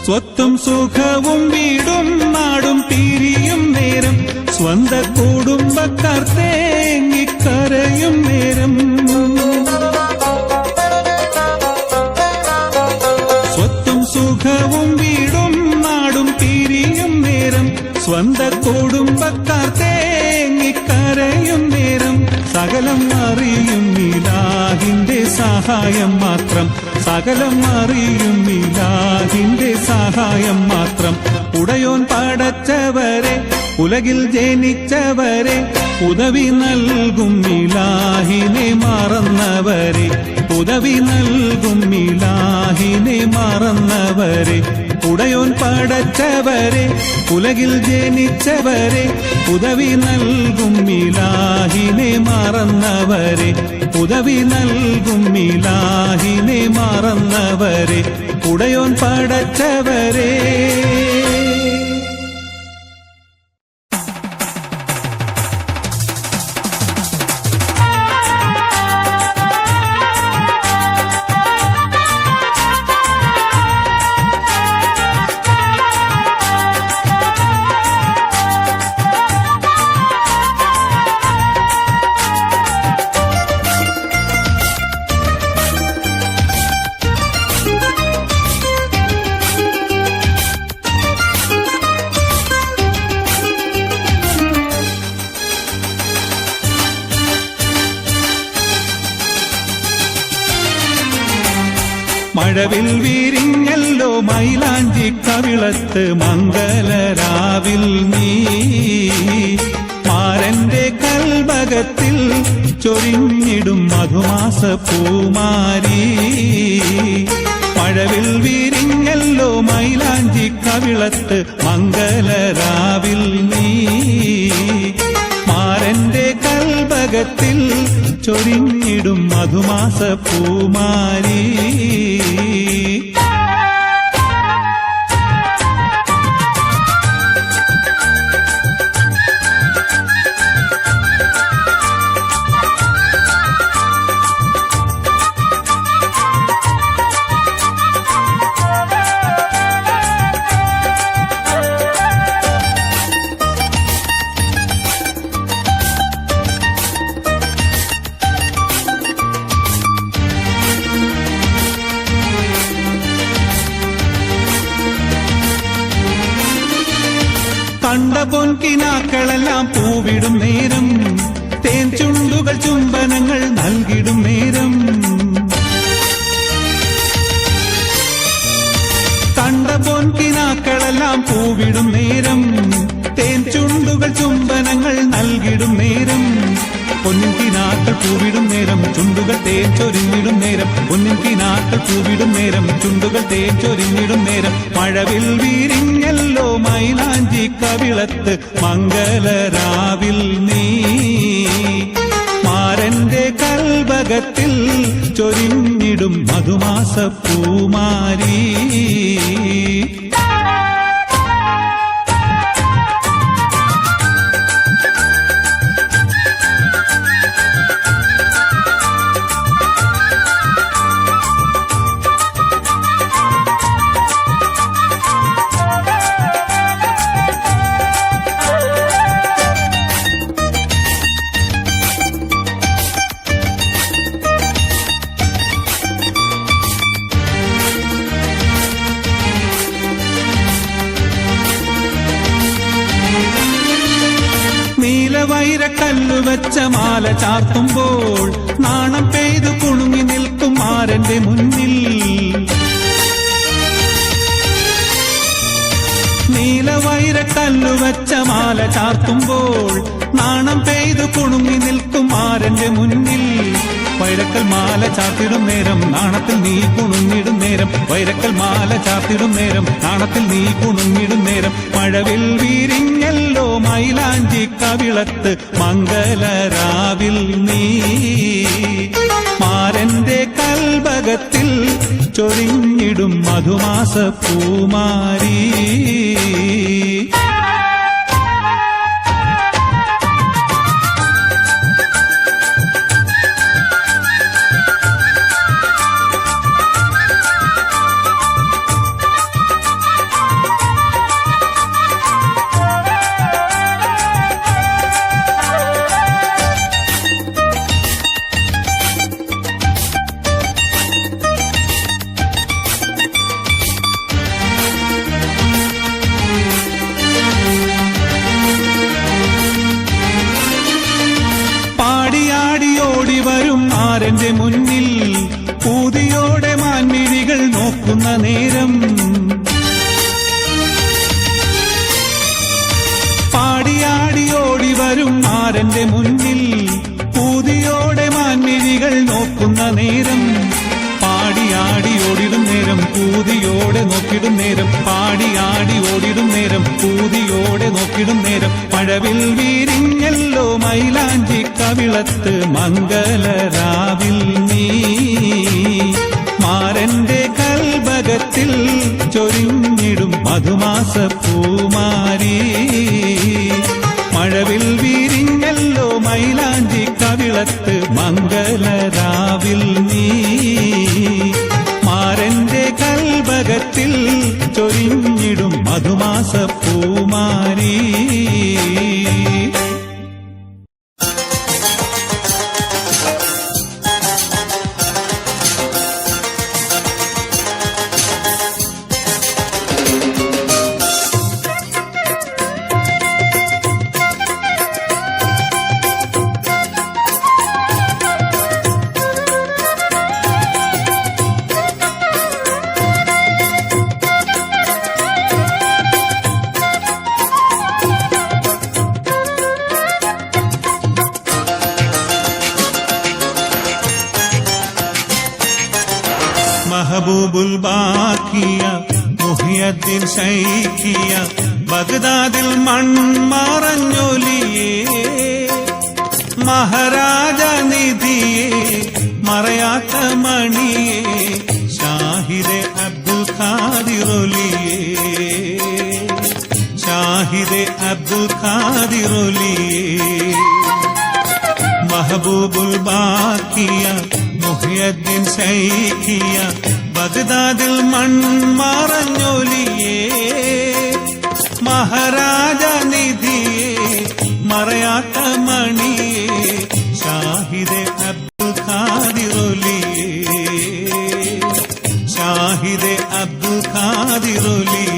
സ്വത്തും സുഖവും വീടും നാടും പിരിയും നേരം, സ്വന്ത കുടുംബക്കാർ തേങ്ങിക്കരയും നേരം, സ്വത്തും സുഖവും വീടും നാടും പിരിയും നേരം, സ്വന്ത കുടുംബക്കാർ തേങ്ങിക്കരയും നേരം, സകലം അറിയും ഇലാഹിന്റെ സഹായം മാത്രം, സകലം അറിയും ഇലാഹിന്റെ സഹായം മാത്രം. ഉടയോൻ പടച്ചവരെ, ഉലകിൽ ജനിച്ചവരെ, ഉദവി നൽകും ഇലാഹിനെ മറന്നവരെ, ഉദവി നൽകും ഇലാഹിനെ മറന്നവരെ, ഉടയോൻ പടച്ചവരെ, ഉലകിൽ ജനിച്ചവരെ, ഉദവി നൽകും ഇലാഹിനെ മറന്നവരെ, ഉദവി നൽകും ഇലാഹിനെ മറന്നവരെ, ഉടയോൻ പടച്ചവരെ. മഴവിൽ വിരിഞ്ഞല്ലോ മൈലാഞ്ചി കവിളത്ത് മംഗലരാവിൽ നീ, മാരന്റെ കൽബകത്തിൽ ചൊരിഞ്ഞിടും മധുമാസ പൂമാരി. മഴവിൽ വിരിഞ്ഞല്ലോ മൈലാഞ്ചി കവിളത്ത് മംഗലരാവിൽ നീ, മാരന്റെ കൽബകത്തിൽ ചൊരിഞ്ഞിടും മധുമാസ പൂമാരി. കണ്ട പൊൻകിനാക്കളെല്ലാം പൂവിടും നേരം, തേൻ ചുണ്ടുകൾ ചുംബനങ്ങൾ നൽകിടും നേരം, കണ്ട പൊൻകിനാക്കളെല്ലാം പൂവിടും നേരം, തേൻ ചുണ്ടുകൾ ചുംബനങ്ങൾ നൽകിടും നേരം, പൊന്നിൻ കിനാക്കൾ പൂവിടും നേരം, ചുണ്ടുകൾ തേൻ ചൊരിഞ്ഞിടും നേരം, പൊന്നിൻ കിനാക്കൾ പൂവിടും നേരം, ചുണ്ടുകൾ തേൻ ചൊരിഞ്ഞിടും നേരം. മഴവിൽ വിരിഞ്ഞല്ലോ മൈലാഞ്ചി കവിളത്ത് മംഗലരാവിൽ നീ, മാരന്റെ കൽബകത്തിൽ ചൊരിഞ്ഞിടും മധുമാസ പൂമാരി. നീലവൈരക്കല്ലു വെച്ച മാല ചാർത്തുമ്പോൾ നാണം പെയ്തു കുണുങ്ങി നിൽക്കും മാരന്റെ മുന്നിൽ. നീലവൈരക്കല്ലു വെച്ച മാല ചാർത്തുമ്പോൾ നാണം പെയ്തു കുണുങ്ങി നിൽക്കും മാരന്റെ മുന്നിൽ. വൈരക്കൽ മാല ചാർത്തിടും നേരം നാണത്തിൽ നീ കുണുങ്ങിടും നേരം. വൈരക്കൽ മാല ചാർത്തിടും നേരം നാണത്തിൽ നീ കുണുങ്ങിടും നേരം. മഴവിൽ വിരിഞ്ഞല്ലോ മൈലാഞ്ചി കവിളത്ത് മംഗലരാവിൽ നീ. മാരന്റെ കൽബകത്തിൽ ചൊരിഞ്ഞിടും മധുമാസ പൂമാരി. പാടിയാടിയോടി വരും മാരന്റെ മുന്നിൽ പൂതിയോടെ മാൻമിഴികൾ നോക്കുന്ന നേരം. പാടിയാടിയോടി വരും മാരന്റെ മുന്നിൽ പൂതിയോടെ മാൻമിഴികൾ നോക്കുന്ന നേരം. പാടിയാടി ഓടിടും നേരം പൂതിയോടെ നോക്കിടും നേരം. പാടിയാടി ഓടിടും നേരം പൂതിയോടെ നോക്കിടും നേരം. മഴവിൽ വിരിഞ്ഞല്ലോ മൈലാഞ്ചി കവിളത്ത് മംഗലരാവിൽ നീ. മാരന്റെ കൽബകത്തിൽ ചൊരിഞ്ഞിടും മധുമാസ പൂമാരി. മഴവിൽ വിരിഞ്ഞല്ലോ മൈലാഞ്ചി കവിളത്ത് മംഗലരാവിൽ നീ. മാരന്റെ കൽബകത്തിൽ ചൊരിഞ്ഞിടും മധുമാസ പൂമാരി. മഹബൂബുൽ ബാക്കിയ മുഹിയദ്ദീൻ ശൈഖിയ ബഗ്ദാദിൽ മൺമറഞ്ഞൊലിയേ. മഹാരാജ നിധിയേ മറയാത്ത മണിയേ ഷാഹിദെ അബ്ദുൽ ഖാദിറൊലിയേ. ഷാഹിദെ അബ്ദുൽ ഖാദിറൊലിയേ. മഹബൂബുൽ ബാക്കിയ മുഹിയദ്ദീൻ ശൈഖിയ ബഗ്ദാദിൽ മൺമറഞ്ഞൊലിയേ. മഹാരാജ നിധിയേ മറയാത്ത മണിയേ ഷാഹിദെ അബ്ദുൽ ഖാദിറൊലിയേ. ഷാഹിദെ അബ്ദുൽ ഖാദിറൊലിയേ.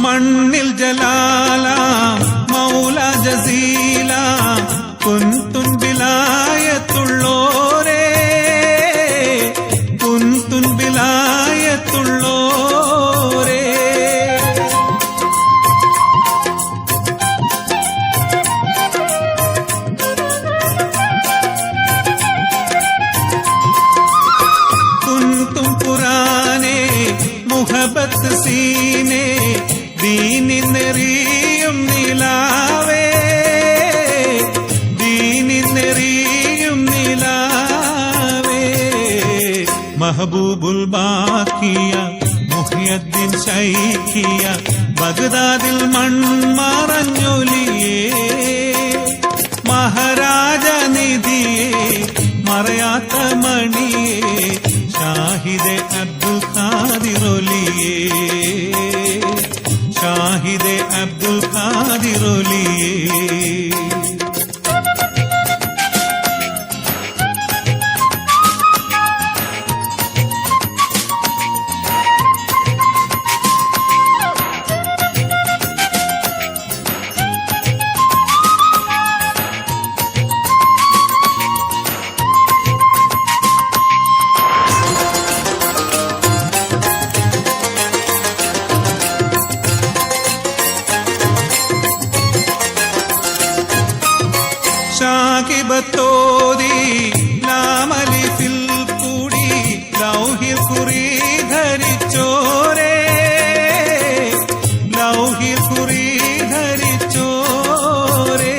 മണ്ണിൽ ജലാല മൗല ജസീല കുന്തുൻ ബിലായത്തുള്ളോരേ. കുന്തുൻ ബിലായത്തുള്ളോരേ. കുന്തും പുരാനേ മുഹബത്ത് സീനേ ദീനിന്നെറിയും നിലാവേ. ദീനിന്നെറിയും നിലാവേ. മഹബൂബുൽ ബാക്കിയ മുഹിയദ്ദീൻ ശൈഖിയ ബഗ്ദാദിൽ മൺമറഞ്ഞൊലിയേ മഹാരാജ നിധിയേ മറയാത്ത മണിയേ ഷാഹിദെ അബ്ദുൽ ഖാദിറൊലിയേ ഷാഹിദെ അബ്ദുൽ ഖാദിറൊലിയേ ഷാകിബത്തോതി ലാമലിഫിൽ കൂടി ലൗഹിൽ കുറി ധരിച്ചോരേ ലൗഹിൽ കുറി ധരിച്ചോരേ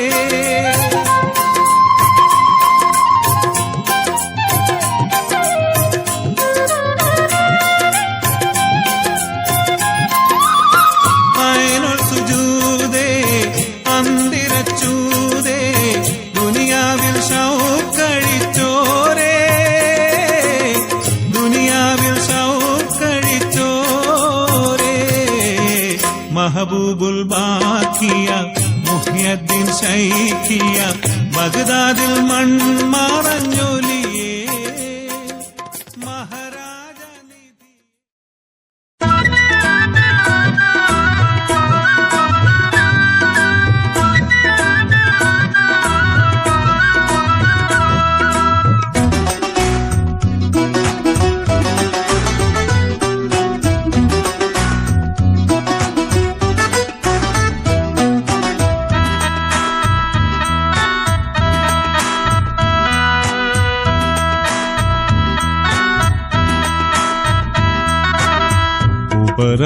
ഐനുൽ സുജൂദേ അന്തിരച്ചൂദേ ദുനിയാവിൽ ഷൗക്കഴിച്ചോരേ ദുനിയാവിൽ ഷൗക്കഴിച്ചോരേ മഹബൂബുൽ ബാക്കിയ മുഹ്യദ്ദീൻ ശൈഖിയ ബഗ്ദാദിൽ മൺമറഞ്ഞൊലിയേ മഹാരാജ നിധി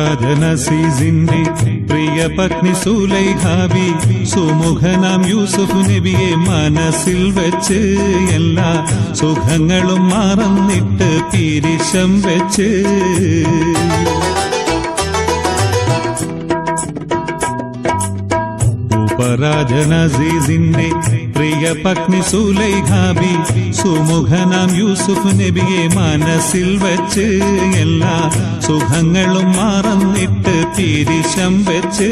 ഉപരാജനസീസിന്റെ പ്രിയ പത്നി സുലൈഹാബി സുമുഖനാം യൂസുഫ് നബിയെ മനസ്സിൽ വെച്ച് എല്ലാ സുഖങ്ങളും മറന്നിട്ട് പിരിശം വെച്ച് ഉപരാജനസീസിന്റെ പ്രിയ പത്നി സുലൈഹാബി സുമുഖനാം യൂസുഫ് നബിയെ മനസ്സിൽ വെച്ച് എല്ലാ സുഖങ്ങളും മറന്നിട്ട് പിരിശം വെച്ച്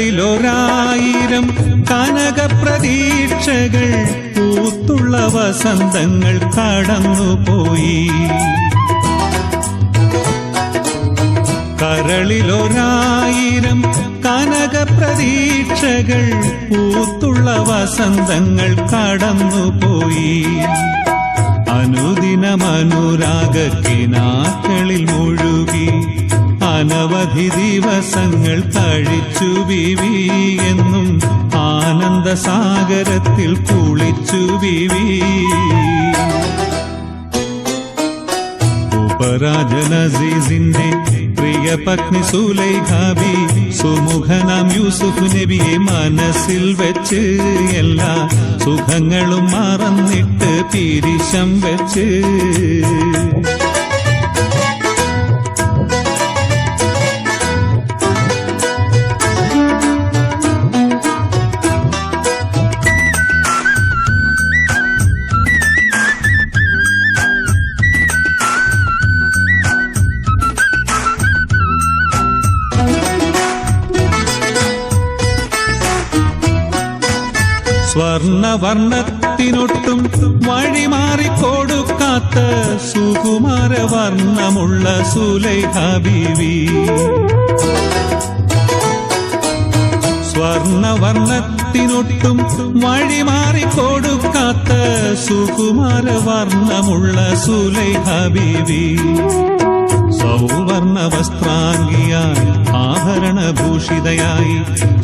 കരളിലൊരായിരം കനകപ്രതീക്ഷകൾ പൂത്തുള്ള വസന്തങ്ങൾ കടന്നുപോയി കരളിലൊരായിരം കനകപ്രതീക്ഷകൾ പൂത്തുള്ള വസന്തങ്ങൾ കടന്നുപോയി അനുദിനമനുരാഗക്കിനാക്കളിൽ മുഴുകി അനവധി ദിവസങ്ങൾ കഴിച്ചു ബീവി എന്നും ആനന്ദസാഗരത്തിൽ കുളിച്ചു ബീവി ഉപരാജനസീസിന്റെ പ്രിയ പത്നി സുലൈഹാബി സുമുഖനാം യൂസുഫ് നബിയെ മനസ്സിൽ വെച്ച് എല്ലാ സുഖങ്ങളും മറന്നിട്ട് പിരിശം വെച്ച് സ്വർണവർണ്ണത്തിനൊട്ടും വഴിമാറിക്കൊടുക്കാത്ത സുകുമാരവർണ്ണമുള്ള സുലൈഹാ ബീവി സ്വർണവർണ്ണത്തിനൊട്ടും വഴിമാറിക്കൊടുക്കാത്ത സുകുമാരവർണ്ണമുള്ള സുലൈഹാ ബീവി സൗവർണ വസ്ത്രാംഗിയായി ആഭരണഭൂഷിതയായി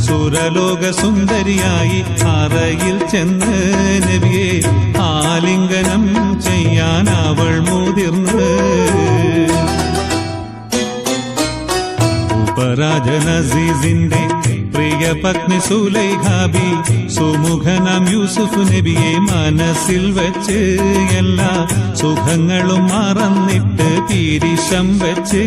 സുരലോക സുന്ദരിയായി അറയിൽ ചെന്ന് നബിയെ ആലിംഗനം ചെയ്യാൻ അവൾ മുതിർന്ന് ഉപരാജനസീസിന്റെ പ്രിയ പത്നി സുലൈഖാബി സുമുഖനാം യൂസുഫ് നബിയെ മനസ്സിൽ വെച്ച് എല്ലാ സുഖങ്ങളും മറന്നിട്ട് പീരിശം വെച്ച്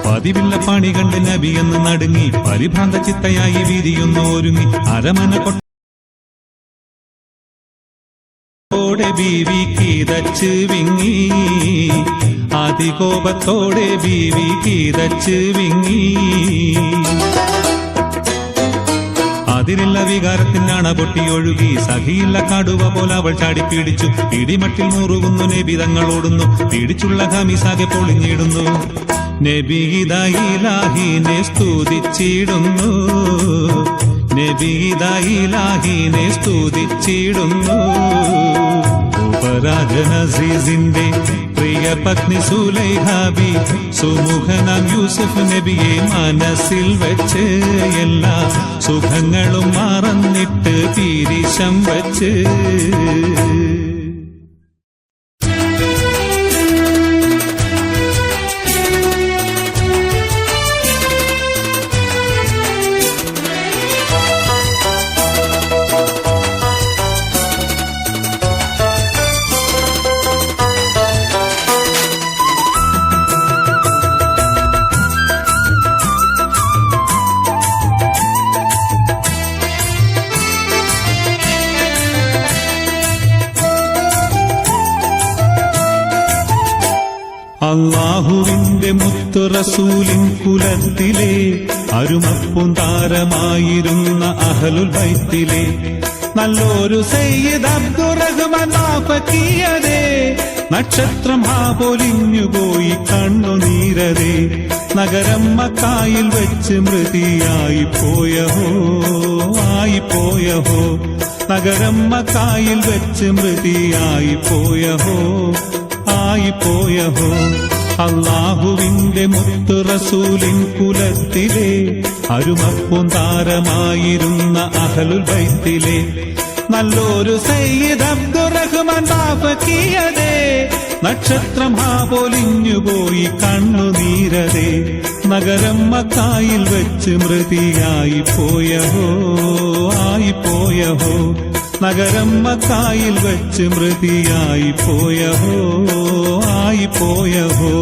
പതിവില്ല പണി കണ്ട് നബി എന്ന് നടുങ്ങി പരിഭ്രാന്ത ചിത്തയായി വിരിയുന്നു ഒരുങ്ങി അരമന ോടെ ബീവി കീതച്ച് വിങ്ങി അതികോപത്തോടെ ബീവി കീതച്ച് വിങ്ങി അതിരില്ല വികാരത്തിനാണ് പൊട്ടിയൊഴുകി സഹിയില്ല കടുവ പോലെ അവൾ ചാടിപ്പിടിച്ചു ഇടിമട്ടിൽ മുറുകുന്നു നബി തങ്ങളോടുന്നു പിടിച്ചുള്ള ഖമീസാകെ പൊളിഞ്ഞിടുന്നു നബി ഇലാഹിനെ സ്തുതിച്ചിടുന്നു നബി ഇലാഹിനെ സ്തുതിച്ചിടുന്നു ഉപരാജനസീസിന്റെ പ്രിയ പത്നി സുലൈഖാബി സുമുഖനാം യൂസുഫ് നബിയെ മനസ്സിൽ വെച്ച് എല്ലാ സുഖങ്ങളും മറന്നിട്ട് പീരിശം വെച്ച് അല്ലാഹുവിന്റെ മുത്തു റസൂലിൻ കുലത്തിലെ അരുമപ്പും താരമായിരുന്ന അഹ്ലുൽ ബൈത്തിലെ നല്ലൊരു സയ്യിദ് അബ്ദുറഹ്മാൻ വാഫക്കിയതേ നക്ഷത്രം പൊലിഞ്ഞുപോയി കണ്ണുനീരതേ നഗരം മക്കായിൽ വെച്ച് മൃതിയായി പോയഹോ ആയിപ്പോയഹോ നഗരം മക്കായിൽ വെച്ച് മൃതിയായി പോയഹോ ആയിപ്പോയഹോ അല്ലാഹുവിന്റെ മുത്തു റസൂലിൻ കുലത്തിലെ അരുമപ്പും താരമായിരുന്ന അഹ്ലുൽ ബൈത്തിലെ നല്ലൊരു സയ്യിദ് അബ്ദുറഹ്മാൻ വാഫക്കിയതേ നക്ഷത്രം പൊലിഞ്ഞുപോയി കണ്ണുനീരതേ നഗരം മക്കായിൽ വെച്ച് മൃതിയായി പോയഹോ ആയിപ്പോയഹോ നഗരം മക്കായിൽ വെച്ച് മൃതിയായി പോയഹോ ആയിപ്പോയഹോ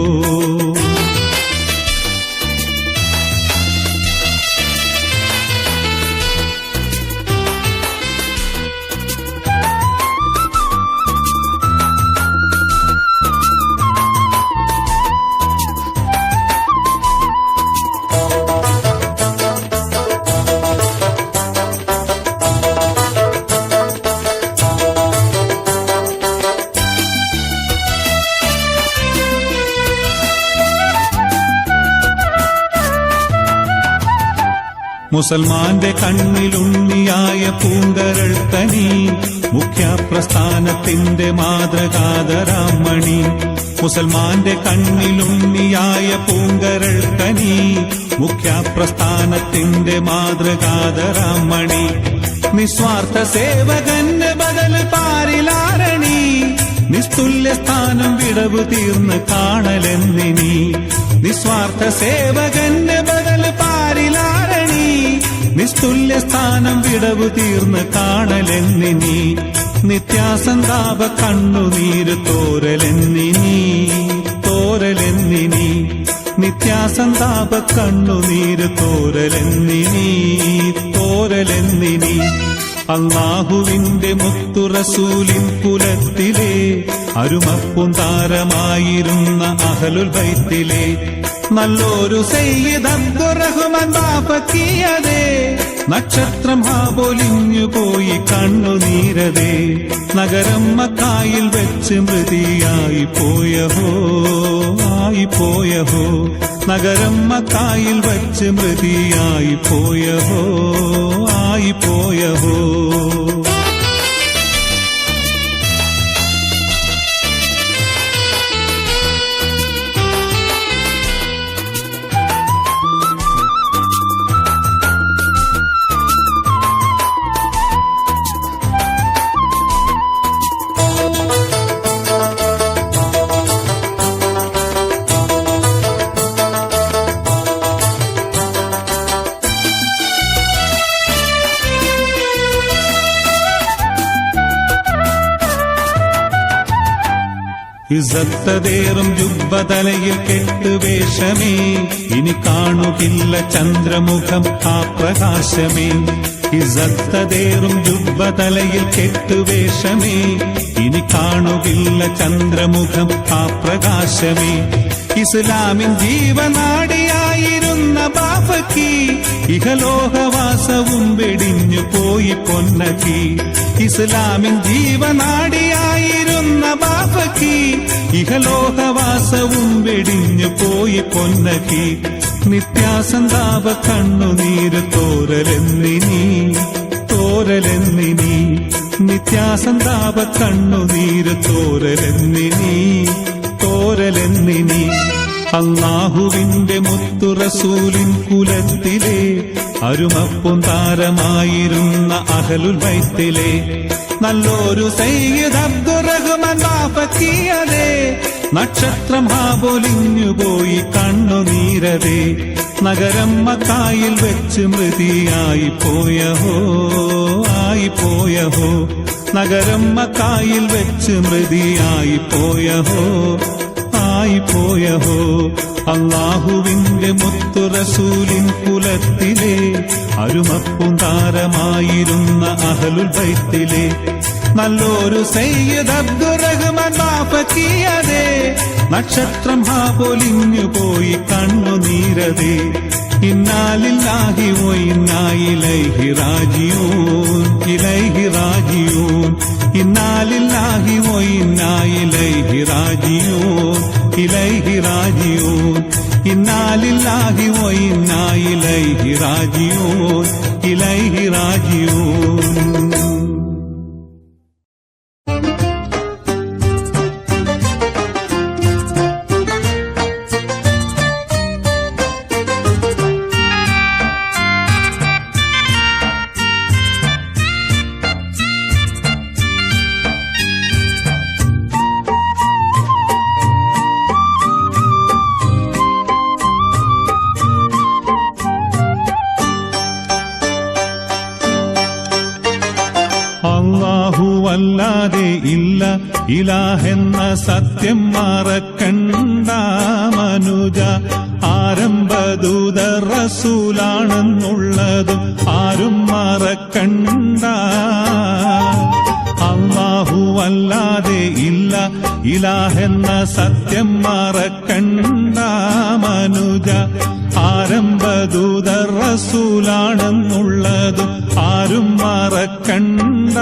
മുസൽമാന്റെ കണ്ണിലുണ്ണിയായ പൂങ്കരൾ തനി മുഖ്യപ്രസ്ഥാനത്തിന്റെ മാതൃകാതരാമണി മുസൽമാന്റെ കണ്ണിലുണ്ണിയായ പൂങ്കരൾ തനി മുഖ്യപ്രസ്ഥാനത്തിന്റെ മാതൃകാതരാമണി നിസ്വാർത്ഥ സേവകന് ബദൽ പാരിലാരണി നിസ്തുല്യ സ്ഥാനം വിടവ് തീർന്ന് കാണലെന്നിനി നിസ്വാർത്ഥ സേവകന് ബദൽ പാരിലാരണി നിസ്തുല്യ സ്ഥാനം വിടവ് തീർന്ന് കാണലെന്നിനി നിത്യാസന്താപ കണ്ണുനീര് തോരലെന്നിനി തോരലെന്നിനി നിത്യാസന്താപ കണ്ണുനീര് തോരലെന്നിനി തോരലെന്നിനി അല്ലാഹുവിന്റെ മുത്തു റസൂലിൻ കുലത്തിലെ അരുമപ്പും താരമായിരുന്ന അഹ്ലുൽ ബൈത്തിലെ നല്ലൊരു സയ്യിദ് അബ്ദുറഹ്മാൻ വാഫക്കിയതേ നക്ഷത്രം പൊലിഞ്ഞുപോയി കണ്ണുനീരതേ നഗരം മക്കായിൽ വെച്ച് മൃതിയായി പോയഹോ ആയിപ്പോയഹോ നഗരം മക്കായിൽ വെച്ച് മൃതിയായി പോയഹോ ആയിപ്പോയഹോ ഇസത്തതേറും ജുബ്ബതലയിൽ കെട്ടുവേഷമേ, ഇനി കാണുകില്ല ചന്ദ്രമുഖം ആ പ്രകാശമേ. ഇസത്തതേറും ജുബ്ബതലയിൽ കെട്ടുവേഷമേ, ഇനി കാണുകില്ല ചന്ദ്രമുഖം ആ പ്രകാശമേ. ഇസ്ലാമിൻ ജീവനാടിയായിരുന്ന ബാഫക്കി ഇഹലോകവാസവും വെടിഞ്ഞു പോയി പൊന്നക്കി. ഇസ്ലാമിൻ ജീവനാടിയായിരുന്ന ബാഫക്കി ഇഹലോകവാസവും വെടിഞ്ഞു പോയി പൊന്നക്കി. നിത്യാസന്താപ കണ്ണുനീര് തോരലെന്നിനി തോരലെന്നിനി, നിത്യാസന്താപ കണ്ണുനീര് തോരലെന്നിനി തോരലെന്നിനി. അല്ലാഹുവിന്റെ മുത്തു റസൂലിൻ കുലത്തിലെ അരുമപ്പും താരമായിരുന്ന അഹ്ലുൽ ബൈത്തിലെ നല്ലൊരു സയ്യിദ് അബ്ദുറഹ്മാൻ ബാഫക്കിയതേ, നക്ഷത്രം പൊലിഞ്ഞുപോയി കണ്ണുനീരതേ. നഗരം മക്കായിൽ വെച്ച് മൃതിയായി പോയഹോ ആയിപ്പോയഹോ, നഗരം മക്കായിൽ വെച്ച് മൃതിയായി പോയഹോ ആയിപ്പോയഹോ. അല്ലാഹുവിന്റെ മുത്തു റസൂലിൻ കുലത്തിലെ അരുമപ്പും താരമായിരുന്ന അഹ്ലുൽ ബൈത്തിലെ നല്ലൊരു സയ്യിദ് അബ്ദുറഹ്മാൻ ബാഫക്കിയതേ, നക്ഷത്രം പൊലിഞ്ഞു പോയി കണ്ണുനീരതേ. ഇന്നാലില്ലാഹി വ ഇന്നാ ഇലൈഹി റാജിഊൻ, ഇലൈഹി റാജിഊൻ. ഇന്നാലില്ലാഹി വ ഇന്നാ ഇലൈഹി റാജിഊൻ, ഇലൈഹി റാജിഊൻ. ഇന്നാലില്ലാഹി വ ഇന്നാ ഇലൈഹി റാജിഊൻ, ഇലൈഹി റാജിഊൻ. അല്ലാഹുവല്ലാതെ ഇല്ല ഇലാഹെന്ന സത്യം മറക്കണ്ട മനുജ. ആരംഭദൂത റസൂലാണെന്നുള്ളതും ആരും മറക്കണ്ട. അല്ലാഹുവല്ലാതെ ഇല്ല ഇലാഹെന്ന സത്യം മറക്കണ്ട മനുജ. ആരംഭദൂത റസൂലാണെന്നുള്ളതും ആരും മറക്കണ്ട.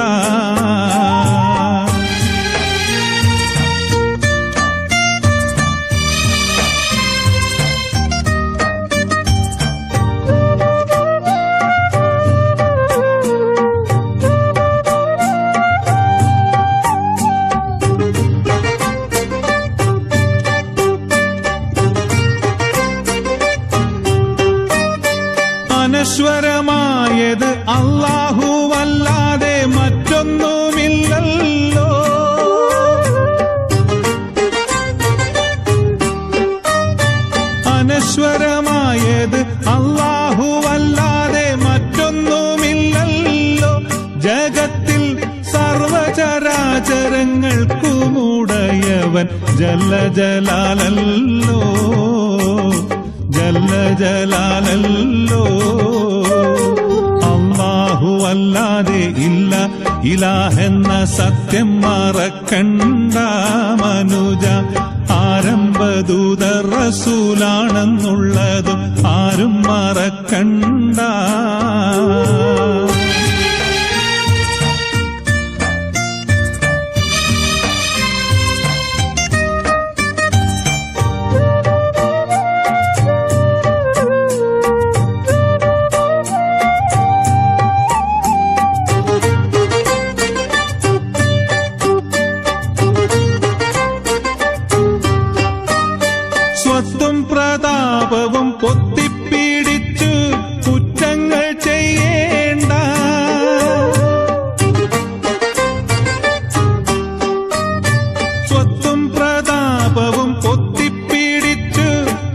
അനശ്വരമായത് അല്ലാഹുവല്ലാതെ മറ്റൊന്നുമില്ലല്ലോ. അനശ്വരമായത് അല്ലാഹുവല്ലാതെ മറ്റൊന്നുമില്ലല്ലോ. ജഗത്തിൽ സർവചരാചരങ്ങൾക്കുമുടയവൻ ജല്ല ജലാലല്ലോ, ജല്ല ജലാലല്ലോ. അല്ലാഹുവല്ലാതെ ഇല്ല ഇലാഹെന്ന സത്യം മറക്കണ്ട മനുജ. ആരംഭദൂത റസൂലാണെന്നുള്ളതും ആരും മറക്കണ്ട. സ്വത്തും പ്രതാപവും പൊത്തിപ്പിടിച്ചു കുറ്റങ്ങൾ ചെയ്യേണ്ട. സ്വത്തും പ്രതാപവും പൊത്തിപ്പിടിച്ചു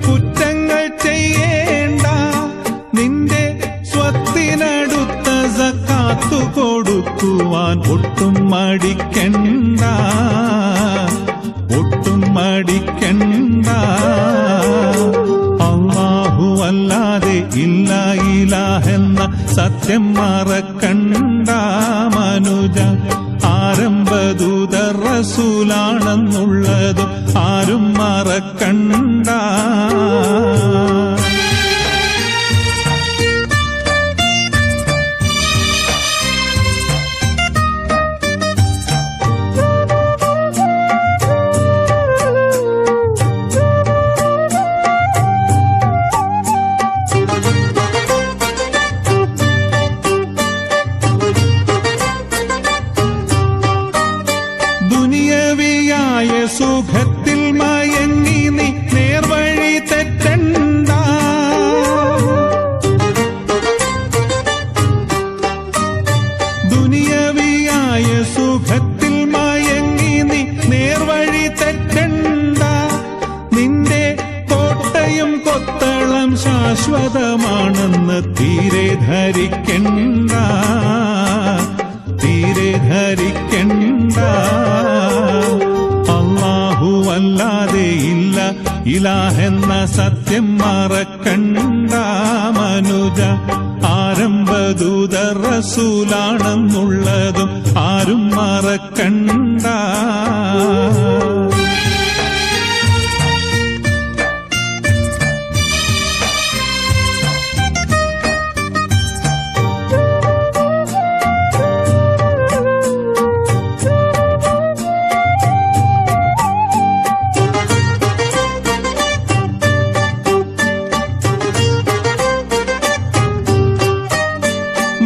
കുറ്റങ്ങൾ ചെയ്യേണ്ട. നിന്റെ സ്വത്തിനടുത്ത സക്കാത്തു കൊടുക്കുവാൻ ഒട്ടും മടിക്കണ്ട, ഒട്ടും പഠിക്കണ്ട. അല്ലാഹു അല്ലാതെ ഇല്ല ഇലാഹെന്ന സത്യം മറക്കണ്ട മനുജ. ആരംഭദൂത റസൂലാണെന്നുള്ളതും ആരും മറക്കണ്ട. ദുനിയവിയായ സുഖത്തിൽ മയങ്ങി നീ നേർവഴി തെറ്റണ്ട. ദുനിയവിയായ സുഖത്തിൽ മയങ്ങി നീ നേർവഴി തെറ്റണ്ട. നിന്റെ കോട്ടയും കൊത്തളം ശാശ്വതമാണെന്ന് തീരെ ധരിക്കണ്ട, തീരെ ധരിക്കണ്ട. അല്ലാഹു അല്ലാതെ ഇല്ല ഇലാഹെന്ന സത്യം മറക്കണ്ട മനുജ. ആരംഭദൂത റസൂലാണെന്നുള്ളതും ആരും മറക്കണ്ട.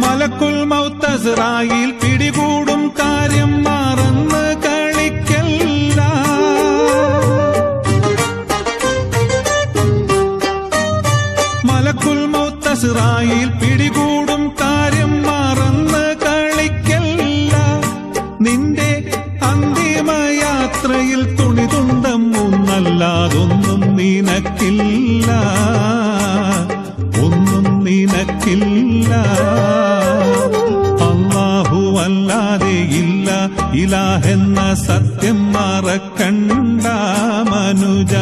മലക്കുൽ മൗത്ത് അസ്റായീൽ പിടികൂടും കാര്യം മറന്ന് കളിക്കല്ല. മലക്കുൽ മൗത്ത് അസ്റായീൽ പിടികൂടും കാര്യം മറന്ന് കളിക്കല്ല. നിന്റെ അന്തിമയാത്രയിൽ തുണിതുണ്ടം ഒന്നല്ലാതൊന്നും നിനക്കില്ല, ഒന്നും നിനക്കില്ല. അല്ലാഹു അല്ലാതെ ഇല്ല ഇലാഹെന്ന സത്യം മറക്കണ്ട മനുജ.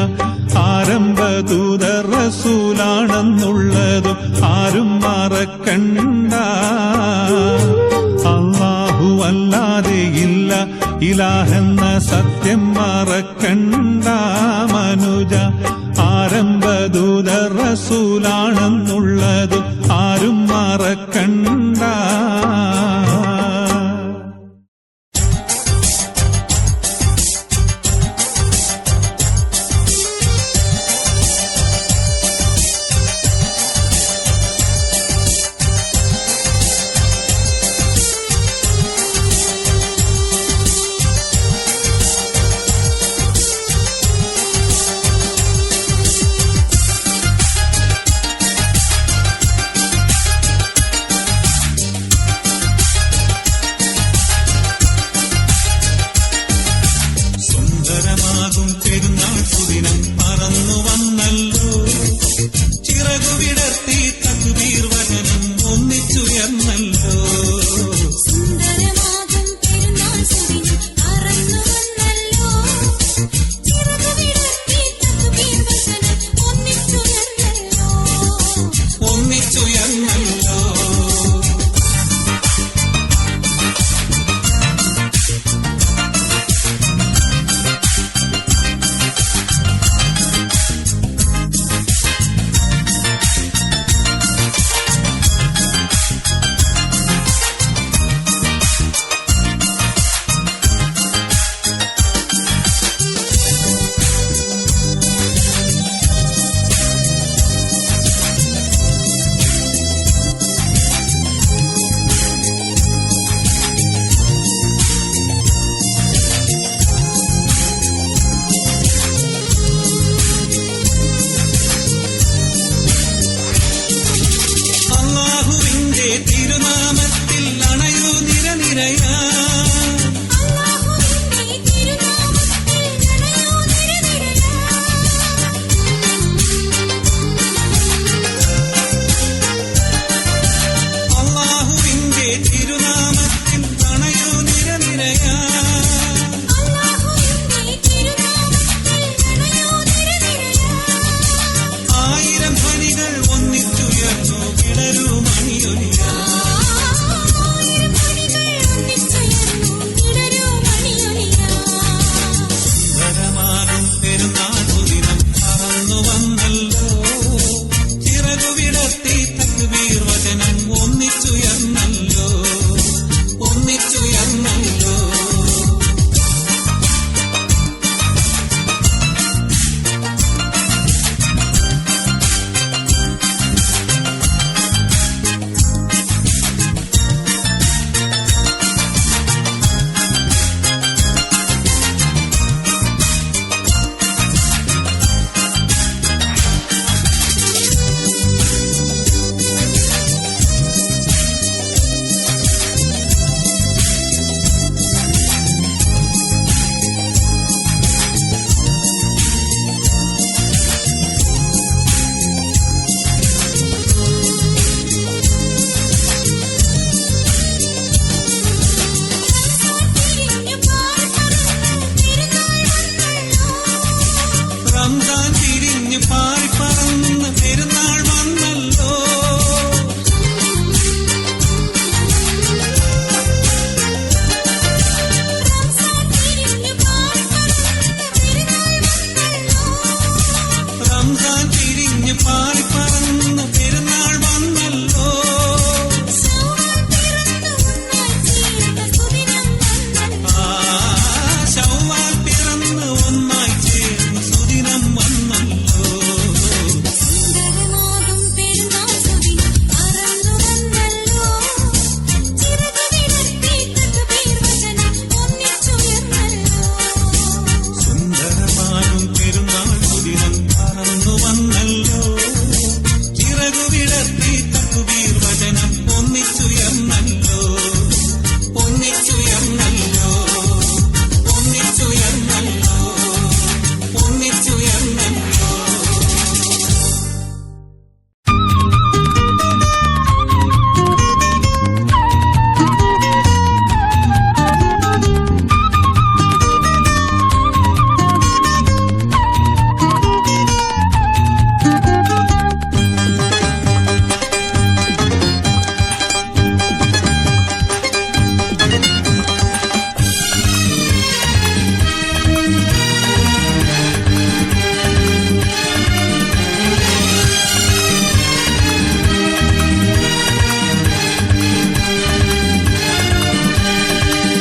ആരംഭദൂത റസൂലാണെന്നുള്ളതും ആരും മറക്കണ്ട. അല്ലാഹു അല്ലാതെ ഇല്ല ഇലാഹെന്ന സത്യം മറക്കണ്ട മനുജ. ആരംഭദൂത റസൂലാണെന്നുള്ളതും ആരും മറക്കണ്ട.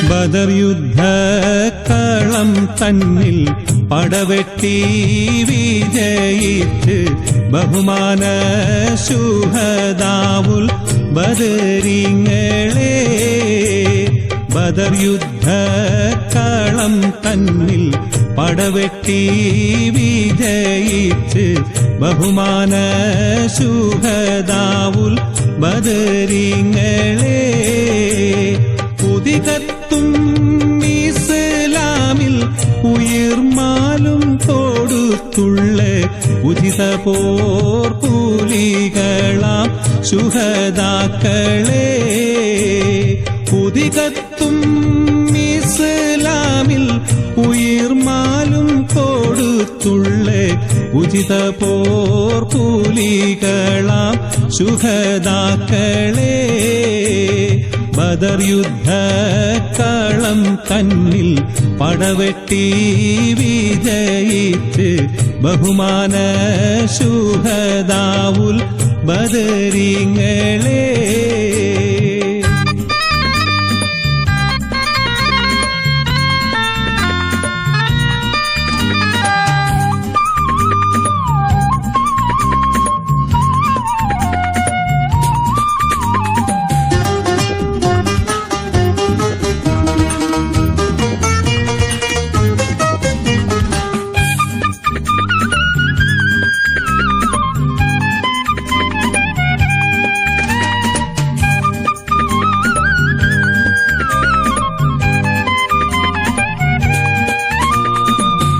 ബദർ യുദ്ധക്കളം തന്നിൽ പടവെട്ടി വിജയിച്ച് ബഹുമാന ശുഹദാവുൽ ബദരിങ്ങളെ. ബദർ യുദ്ധക്കളം തന്നിൽ പടവെട്ടി വിജയിച്ച് ബഹുമാന ശുഹദാവുൽ ബദരിങ്ങളെ. പുതികത്തും ഇസ്ലാമിൽ ഉയിർമാലും കൊടുത്തുള്ള ഉചിത പോർക്കൂലികളാം ശുഹദാക്കളെ. പുതികത്തും ഇസ്ലാമിൽ ഉയിർമാലും കൊടുത്തുള്ള ഉചിത പോർക്കൂലികളാം ശുഹദാക്കളെ. ബദർ യുദ്ധക്കളം തന്നിൽ പടവെട്ടി വിജയിച്ച് ബഹുമാന ശുഹദാവുൽ ബദരിങ്ങളെ.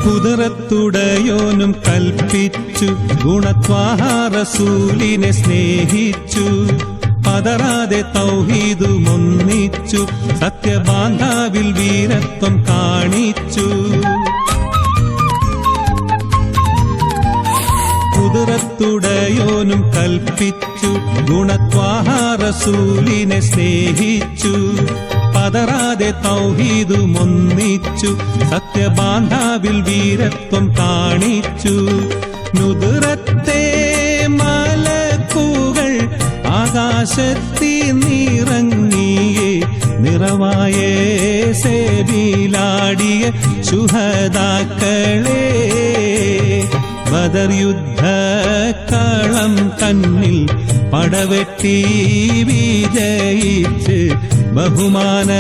കുതിരത്തുടയോനും കൽപ്പിച്ചു ഗുണത്വാഹ റസൂലിനെ സ്നേഹിച്ചു. പതറാതെ തൗഹീദുമൊന്നിച്ചു സത്യബാന്ധാവിൽ വീരത്വം കാണിച്ചു. കുതിരത്തുടയോനും കൽപ്പിച്ചു ഗുണത്വാഹ റസൂലിനെ സ്നേഹിച്ചു. പതറാതെ തൗഹീദുമൊന്നിച്ചു സത്യബാന്ധാവിൽ വീരത്വം കാണിച്ചു. നുദുറത്തെ മലക്കുകൾ ആകാശത്തിൽ നിറങ്ങിയേ നിറവായ സേബിലാടിയ ശുഹദാക്കളെ. ബദർ യുദ്ധക്കളം തന്നിൽ പടവെട്ടി വിജയിച്ച് ബഹുമാന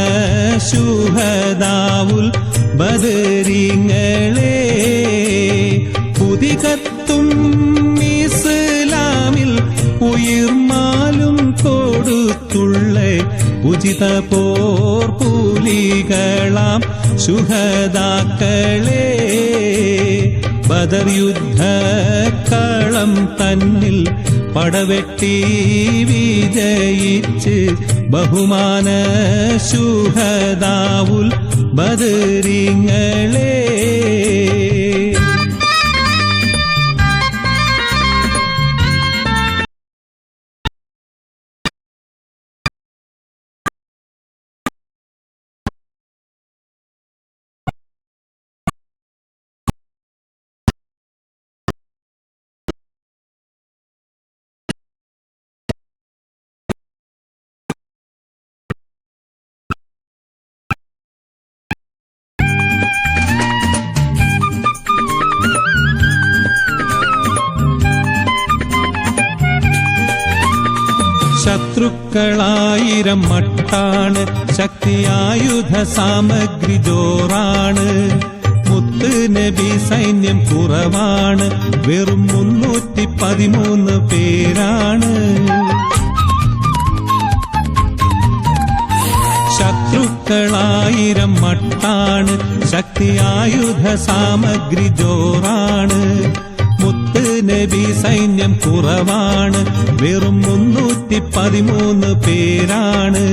ശുഹദാവുൽ ബദരിങ്ങളെ. പുതികത്തും ഇസ്ലാമിൽ ഉയിർമാലും കൊടുത്തുള്ള ഉചിത പോർക്കൂലികളാം ശുഹദാക്കളെ. ബദർ യുദ്ധക്കളം തന്നിൽ പടവെട്ടി വിജയിച്ച് ബഹുമാന ശുഹദാവുൽ ബദരിങ്ങളെ. ശത്രുക്കളായിരം മട്ടാണ് ശക്തിയായുധ സാമഗ്രി ജോറാണ്. മുത്ത് നബി സൈന്യം കുറവാണ് വെറും 313 പേരാണ്. ശത്രുക്കളായിരം മട്ടാണ് ശക്തിയായുധ സാമഗ്രി ജോറാണ്. മുത്ത് നബി സൈന്യം കുറവാണ് വെറും 313 പേരാണ്.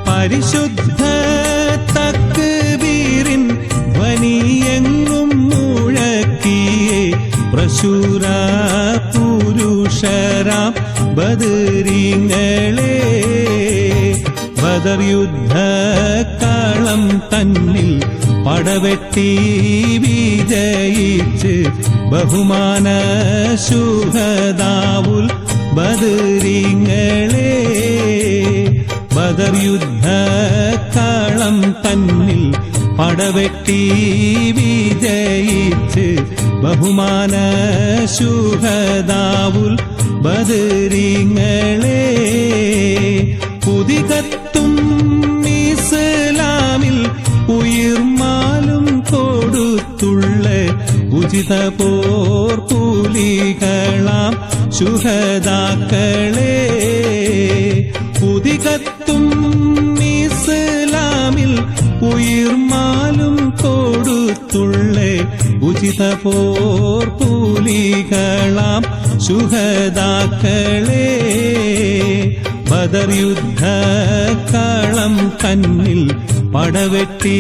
പരിശുദ്ധ തക്ബീറിൻ ധ്വനിയെങ്ങും മുഴക്കിയേ പ്രശൂര പുരുഷരാം ബദരിങ്ങളെ. ബദർ യുദ്ധക്കളം തന്നിൽ പടവെട്ടി വിജയിച്ച് ബഹുമാന ശുഹദാവുൽ ബദരിങ്ങളെ. ബദർ യുദ്ധക്കളം തന്നിൽ പടവെട്ടി വിജയിച്ച് ബഹുമാന ശുഹദാവുൽ ബദരീങ്ങളെ പുതികത്തും ഇസ്ലാമിൽ ഉയിർമാലും കൊടുത്തുള്ള ഉചിത പോർ കൂലികളാം ശുഹദാക്കളെ പുതികത്തും ഇസ്ലാമിൽ ഉയിർമാലും കൊടുത്തുള്ള ഉചിത പോർ കൂലികളാം ശുഹദാക്കളെ ബദർ യുദ്ധക്കളം തന്നിൽ പടവെട്ടി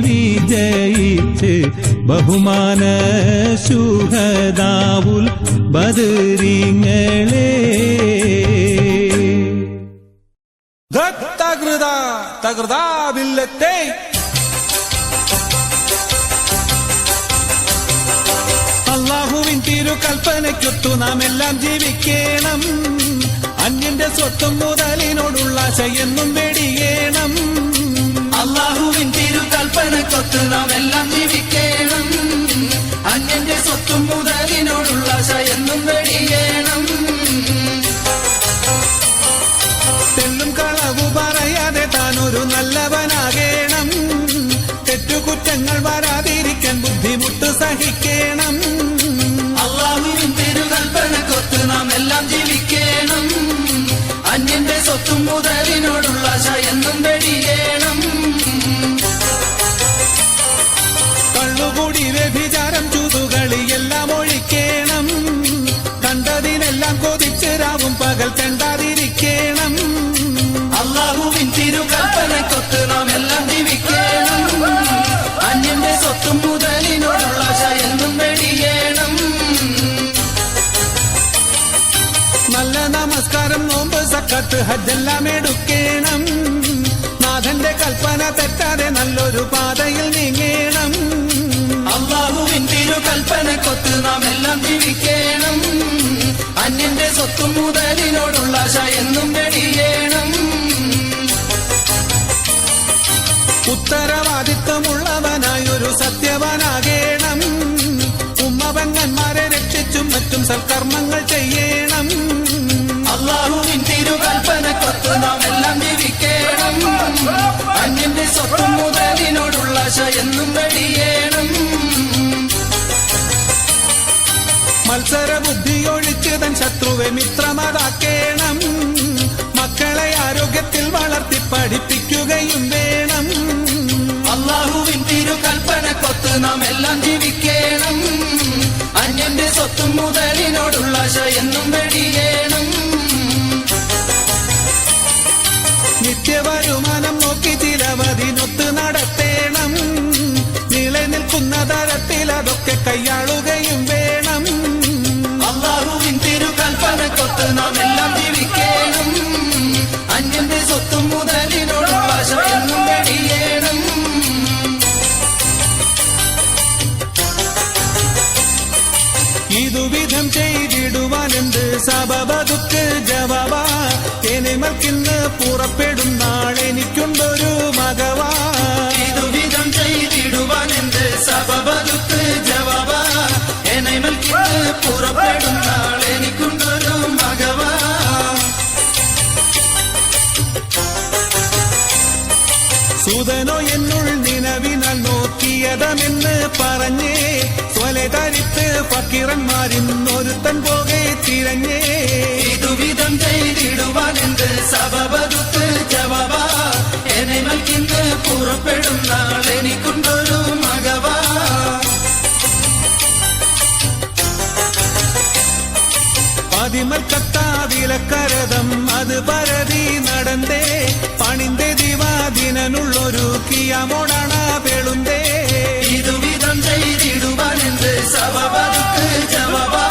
വിജയിച്ച് ബഹുമാന ശുഹദാവുൽ ബദരീങ്ങളെ തകൃതാവില്ലത്തെ അല്ലാഹുവിൻ തിരുകൽപ്പനയ്ക്കൊത്തു നാം എല്ലാം ജീവിക്കണം. അന്യന്റെ സ്വത്തും മുതലിനോടുള്ള ആശയെന്നും വെടിയേണം. അല്ലാഹുവിൻ തിരുകൽപ്പനക്കൊത്ത് നാം എല്ലാം ജീവിക്കണം. അന്യന്റെ സ്വത്തും മുതലിനോടുള്ള ആശയെന്നും വെടിയേണം. തെല്ലും കളവു പറയാതെ താനൊരു നല്ലവനാകേണം. തെറ്റുകുറ്റങ്ങൾ വരാതിരിക്കാൻ ബുദ്ധിമുട്ട് സഹിക്കണം. അല്ലാഹുവിൻ തിരുകൽപ്പനക്കൊത്ത് നാം എല്ലാം ജീവിക്കണം. അന്യന്റെ സ്വത്തും മുതലിനോടുള്ള ആശ എന്നും വെടിയേണം. കള്ളുകൂടി വ്യഭിചാരം ചൂതുകളി എല്ലാം ഒഴിക്കണം. കണ്ടതിനെല്ലാം കൊതിച്ച് രാവും പകൽ കണ്ടാതിരിക്കണം. അല്ലാഹുവിൻ തിരുകൽപ്പനക്കൊത്ത് നാം എല്ലാം ജീവിക്കണം. അന്യന്റെ സ്വത്തും മുതലിനോടുള്ള ആശ എന്നും വെടിയേണം. നല്ല നമസ്കാരം നോമ്പ് സക്കത്ത് ഹജ്ജെല്ലാം എടുക്കണം. നാഥന്റെ കൽപ്പന തെറ്റാതെ നല്ലൊരു പാതയിൽ നീങ്ങണം. അല്ലാഹുവിൻ തിരുകൽപ്പനക്കൊത്ത് നാം എല്ലാം ജീവിക്കണം. അന്യന്റെ സ്വത്തും മുതലിനോടുള്ള ആശ എന്നും വെടിയേണം. ഉത്തരവാദിത്വമുള്ളവനായൊരു സത്യവാനാകേണം. ഉമ്മപെങ്ങന്മാരെ രക്ഷിച്ചും മറ്റും സൽക്കർമ്മങ്ങൾ ചെയ്യണം. അല്ലാഹുവിൻ തിരുകൽപ്പനക്കൊത്ത് നാം എല്ലാം ജീവിക്കണം. അന്യന്റെ സ്വത്തും മുതലിനോടുള്ള ആശ എന്നും വെടിയേണം. മത്സര ബുദ്ധിയൊഴിച്ച് തൻ ശത്രുവെ മിത്രമതാക്കേണം. മക്കളെ ആരോഗ്യത്തിൽ വളർത്തി പഠിപ്പിക്കുകയും വേണം. അല്ലാഹുവിൻ തിരുകൽപ്പനക്കൊത്ത് നാം എല്ലാം ജീവിക്കണം. അന്യന്റെ സ്വത്തും മുതലിനോടുള്ള ആശ എന്നും വെടിയേണം. നിത്യവരുമാനം നോക്കി ചിലവതിനൊത്ത് നടത്തേണം. നിലനിൽക്കുന്ന തരത്തിൽ അതൊക്കെ കൈയാളുകയും വേണം. അല്ലാഹുവിൻ തിരുകൽപ്പനക്കൊത്ത് നാം എല്ലാം ജീവിക്കണം. അന്യന്റെ സ്വത്തും മുതലിനോടുള്ള ആശ എന്നും വെടിയേണം. ഇതുവിധം ചെയ്തിടുവാനെന്ത് സബബതുക്ക് ജവാബാ. എനിമൽക്കിന്ന് പുറപ്പെടും നാളെനിക്കുണ്ടൊരു മകവാ. ഇതുവിധം ചെയ്തിടുവാൻ എന്ത് സബബതുക്ക് ജവാബാ. എനിമൽക്കിന്ന് പുറപ്പെടും നാളെനിക്കുണ്ടൊരു മകവാ. സൂതനോ എന്നുൾ നിലവിനാൽ നോക്കിയതമെന്ന് പറഞ്ഞേ സ്വലെ ധരിത്ത് ഫക്കീറന്മാരിന്നൊരുത്തൻ പോകെ തിരഞ്ഞേ. ഇതുവിധം ചെയ്തിടുവാൻ എന്ത് സബബതുക്ക് ജവാബാ. എനിമൽക്കിന്ന് പുറപ്പെടും നാളെനിക്കുണ്ടൊരു മകവാ. പതിമൽക്കത്താ വിലക്കരതം അത് പരതി നടന്തേ. പണിന്റെ ദിവാദിനുള്ളൊരു കിയാമോടാണ പെളുന്തേ. ഇതുവിധം ചെയ്തിടുവാൻ എന്ത് സബബതുക്ക് ജവാബാ.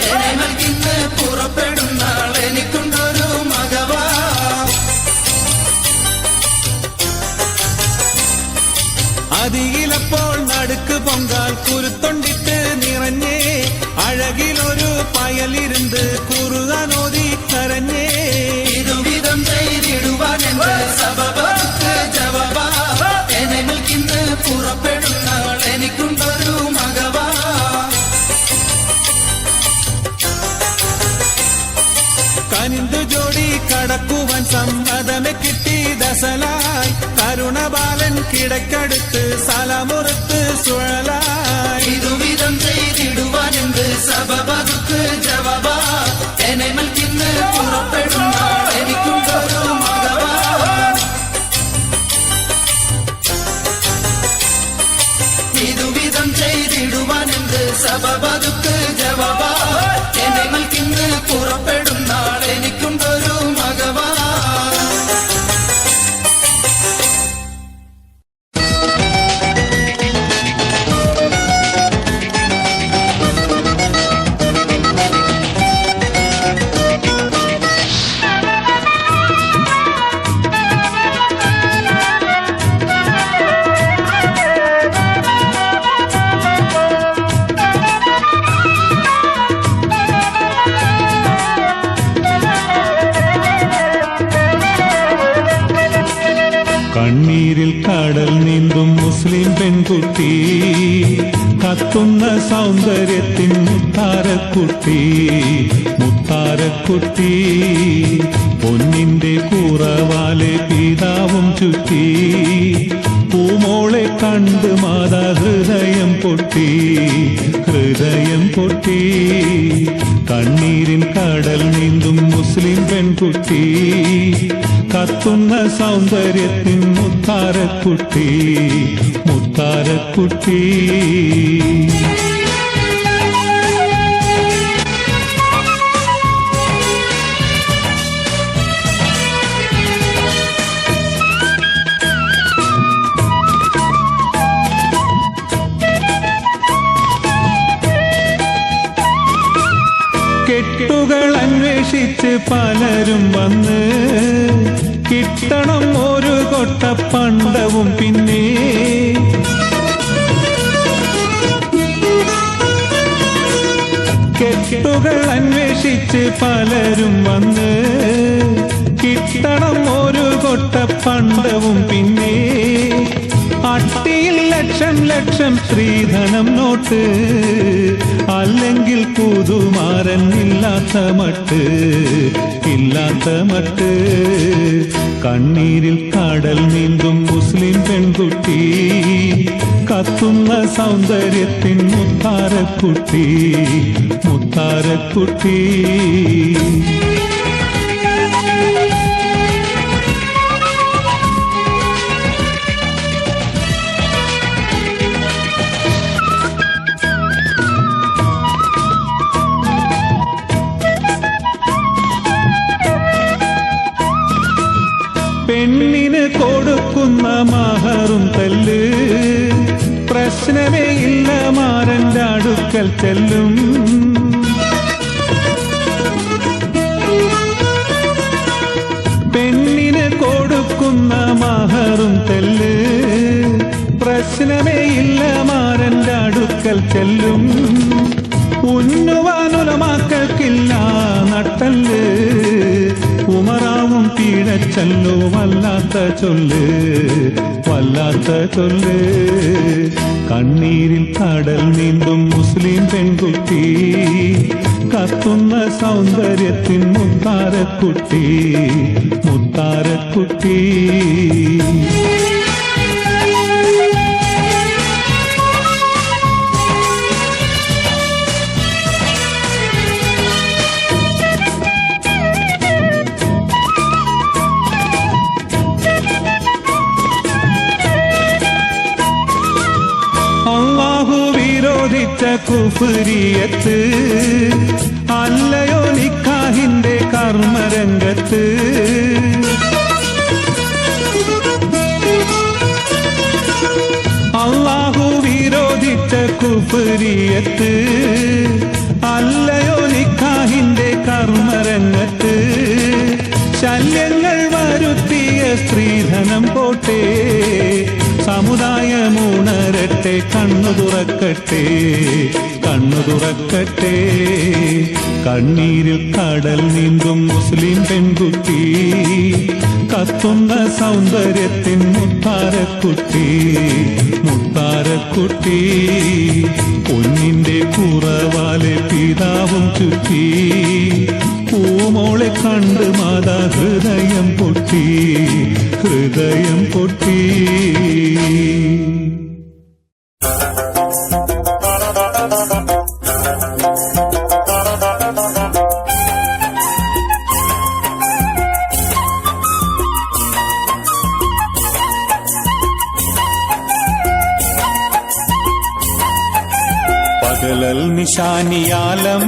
എനിമൽക്കിന്ന് പുറപ്പെടും നാളെനിക്കുണ്ടൊരു മകവാ. അതിയിലപ്പോൾ നടുക്ക് പൊങ്കാൽ കുരുത്തൊണ്ടിട്ട് നിറഞ്ഞേ. അഴകിലൊരു പയലിരുന്ന് കുറുകാനോതി കരഞ്ഞേ. ഇതുവിധം ചെയ്തിടുവാൻ പെടുന്നാളെന്റെ സബബക്ക് ജവാബാ എന്നെ മൽക്കിന്ന് പുറപ്പെടുന്നാൾ എനിക്കുണ്ടൊരു മകവാ കനിന്തു ജോഡി കടക്കുവാൻ സമ്മതമെ കിട്ടി ദസലായി കരുണബാലൻ കിടക്കടുത്ത് സലാമുറത്ത് സുഴലായി ഇതുവിധം ചെയ്തിടുവാൻ എന്ത് സബബക്ക് ജവാബാ എന്നെ മൽക്കിന്ന് പുറപ്പെടുന്നാൾ എനിക്കുണ്ടൊരു മകവാ ഇതുവിധം ചെയ്തിടുവാൻ എന്ത് സബബക്ക് ജവാബാ എന്നെ മൽക്കിന്ന് പുറപ്പെടുന്നാൾ എനിക്കുണ്ടൊരു മകവാ കണ്ണീരിൽ കടൽ നീന്തും മുസ്ലിം പെൺകുട്ടി കത്തുന്ന സൗന്ദര്യത്തിൻ മുത്താരക്കുട്ടി മുത്താരക്കുട്ടി പൊന്നിന്റെ കൂറവാലെ പിതാവും ചുറ്റി പൂമോളെ കണ്ട് മാതാ ഹൃദയം പൊട്ടി ഹൃദയം പൊട്ടി കണ്ണീരിൻ കടൽ നീന്തും മുസ്ലിം പെൺകുട്ടി കത്തുന്ന സൗന്ദര്യത്തിൻ മുത്താരക്കുട്ടി മുത്താരക്കുട്ടി കെട്ടുകൾ അന്വേഷിച്ച് പലരും വന്ന് കിട്ടണം ഒരു കൊട്ട പണ്ടവും പിന്നെ കെട്ടുകൾ അന്വേഷിച്ച് പലരും വന്ന് കിട്ടണം ഒരു കൊട്ട പണ്ടവും പിന്നെ അട്ടിയിൽ ലക്ഷം ലക്ഷം സ്ത്രീധനം നോട്ട് അല്ലെങ്കിൽ പുതുമാരൻ ഇല്ലാത്ത മട്ട് ഇല്ലാത്ത മട്ട് കണ്ണീരിൽ കടൽ നീന്തും മുസ്ലിം പെൺകുട്ടി കത്തുന്ന സൗന്ദര്യത്തിൻ മുത്താരക്കുട്ടി മുത്താരക്കുട്ടി പെണ്ണിന് കൊടുക്കുന്ന മഹറും തല്ല് പ്രശ്നമേ ഇല്ല മാരന്റെ അടുക്കൽ ചെല്ലും പെണ്ണിന് കൊടുക്കുന്ന മഹറും തല്ല് പ്രശ്നമേ ഇല്ല മാരന്റെ അടുക്കൽ ചെല്ലും ഉന്നുവാനുലമാക്കൾക്കില്ല നട്ടല് ഉമറാവും പീഴച്ചല്ലോ വല്ലാത്ത ചൊല്ല് വല്ലാത്ത ചൊല്ല് കണ്ണീരിൽ കടൽ നീന്തും മുസ്ലിം പെൺകുട്ടി കത്തുന്ന സൗന്ദര്യത്തിൻ മുത്താരക്കുട്ടി മുത്താരക്കുട്ടി അല്ലാഹു വിരോധിച്ച കുഫ്രിയത്ത് അല്ലയോ നിക്കാഹിന്റെ കർമ്മരംഗത്ത് അല്ലാഹു വിരോധിച്ച കുഫ്രിയത്ത് അല്ലയോ നിക്കാഹിന്റെ കർമ്മരംഗത്ത് ശല്യങ്ങൾ വരുത്തിയ സ്ത്രീധനം പോട്ടെ സമുദായമുണരട്ടെ, കണ്ണു തുറക്കട്ടെ, കണ്ണു തുറക്കട്ടെ. കണ്ണീരിൽ കടൽ നീന്തും മുസ്ലിം പെൺകുട്ടി, കത്തുന്ന സൗന്ദര്യത്തിൻ മുത്താരക്കുട്ടി, മുത്താരക്കുട്ടി. പൊന്നിന്റെ കുറവാലെ പിതാവും ചുറ്റി, പൂമോളെ കണ്ട് മാതാ ഹൃദയം പൊട്ടി, ഹൃദയം പൊട്ടി. പകലൽ നിശാനിയാലം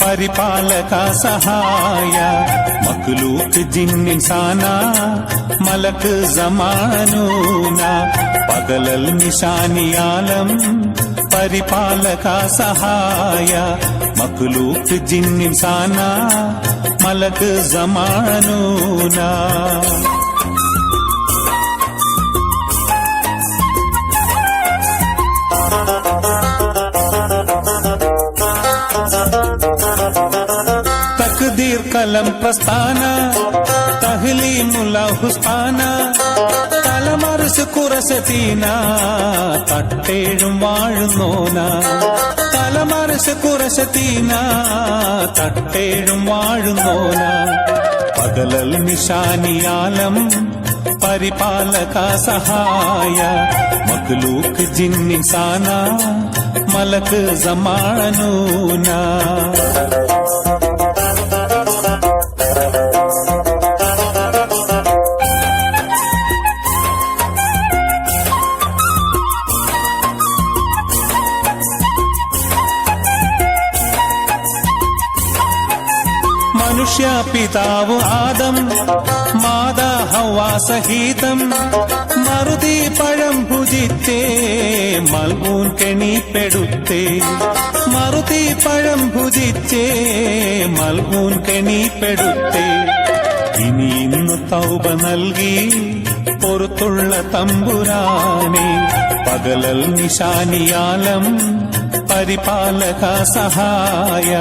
പരിപാലക സഹായ, മഖ്ലൂഖ് ജിന്നിൻസാന മലക്ക് സമാനൂന. പകലൽ നിശാനിയാലം പരിപാലക സഹായ, മഖ്ലൂഖ് ജിന്നിൻസാന മലക്ക് സമാനൂന. തഖ്ദീർ കലം പ്രസ്ഥാന തഹ്ലീമുൽ ഹുസ്താന, തലമർസ് കുറസതീന തട്ടേഴും വാഴുന്നോന. തലമർസ് കുറസതീന തട്ടേഴും വാഴുന്നോന. പകലൽ നിശാനിയാലം പരിപാലക സഹായ, മഖ്ലൂഖ് ജിന്നിൻസാന മലക്ക് സമാനൂന. മനുഷ്യ പിതാവ് ആദം മാതാ ഹവ്വ സഹിതം, മറുതി പഴം ഭുജിച്ചേ മൽഊൻ കെണിപ്പെടുത്തേ. മറുതി പഴം ഭുജിച്ചേ മൽഊൻ കെണിപ്പെടുത്തേ. ഇനി ഇന്നു തൗബ നൽകി പൊറുത്തുള്ള തമ്പുരാനെ, പകലൽ നിശാനിയാലം പരിപാലക സഹായ.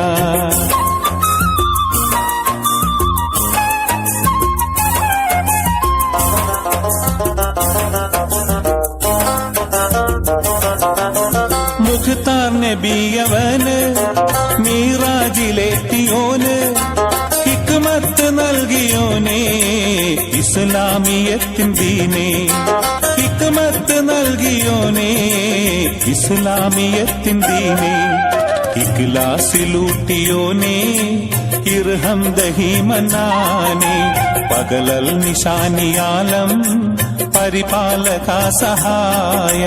മുഖ്താർ നബിയവന് മീറാജിലെത്തിയോന്, ഹിക്മത്ത് നൽകിയോനെ ഇസ്ലാമിയത്തിൻ ദീനെ. ഹിക്മത്ത് നൽകിയോനെ ഇസ്ലാമിയത്തിൻ ദീനെ. ഇഖ്ലാസിലൂട്ടിയോനെ ഇർഹം ദഹി മന്നാനെ. പകലൽ നിശാനിയാലം പരിപാലക സഹായ.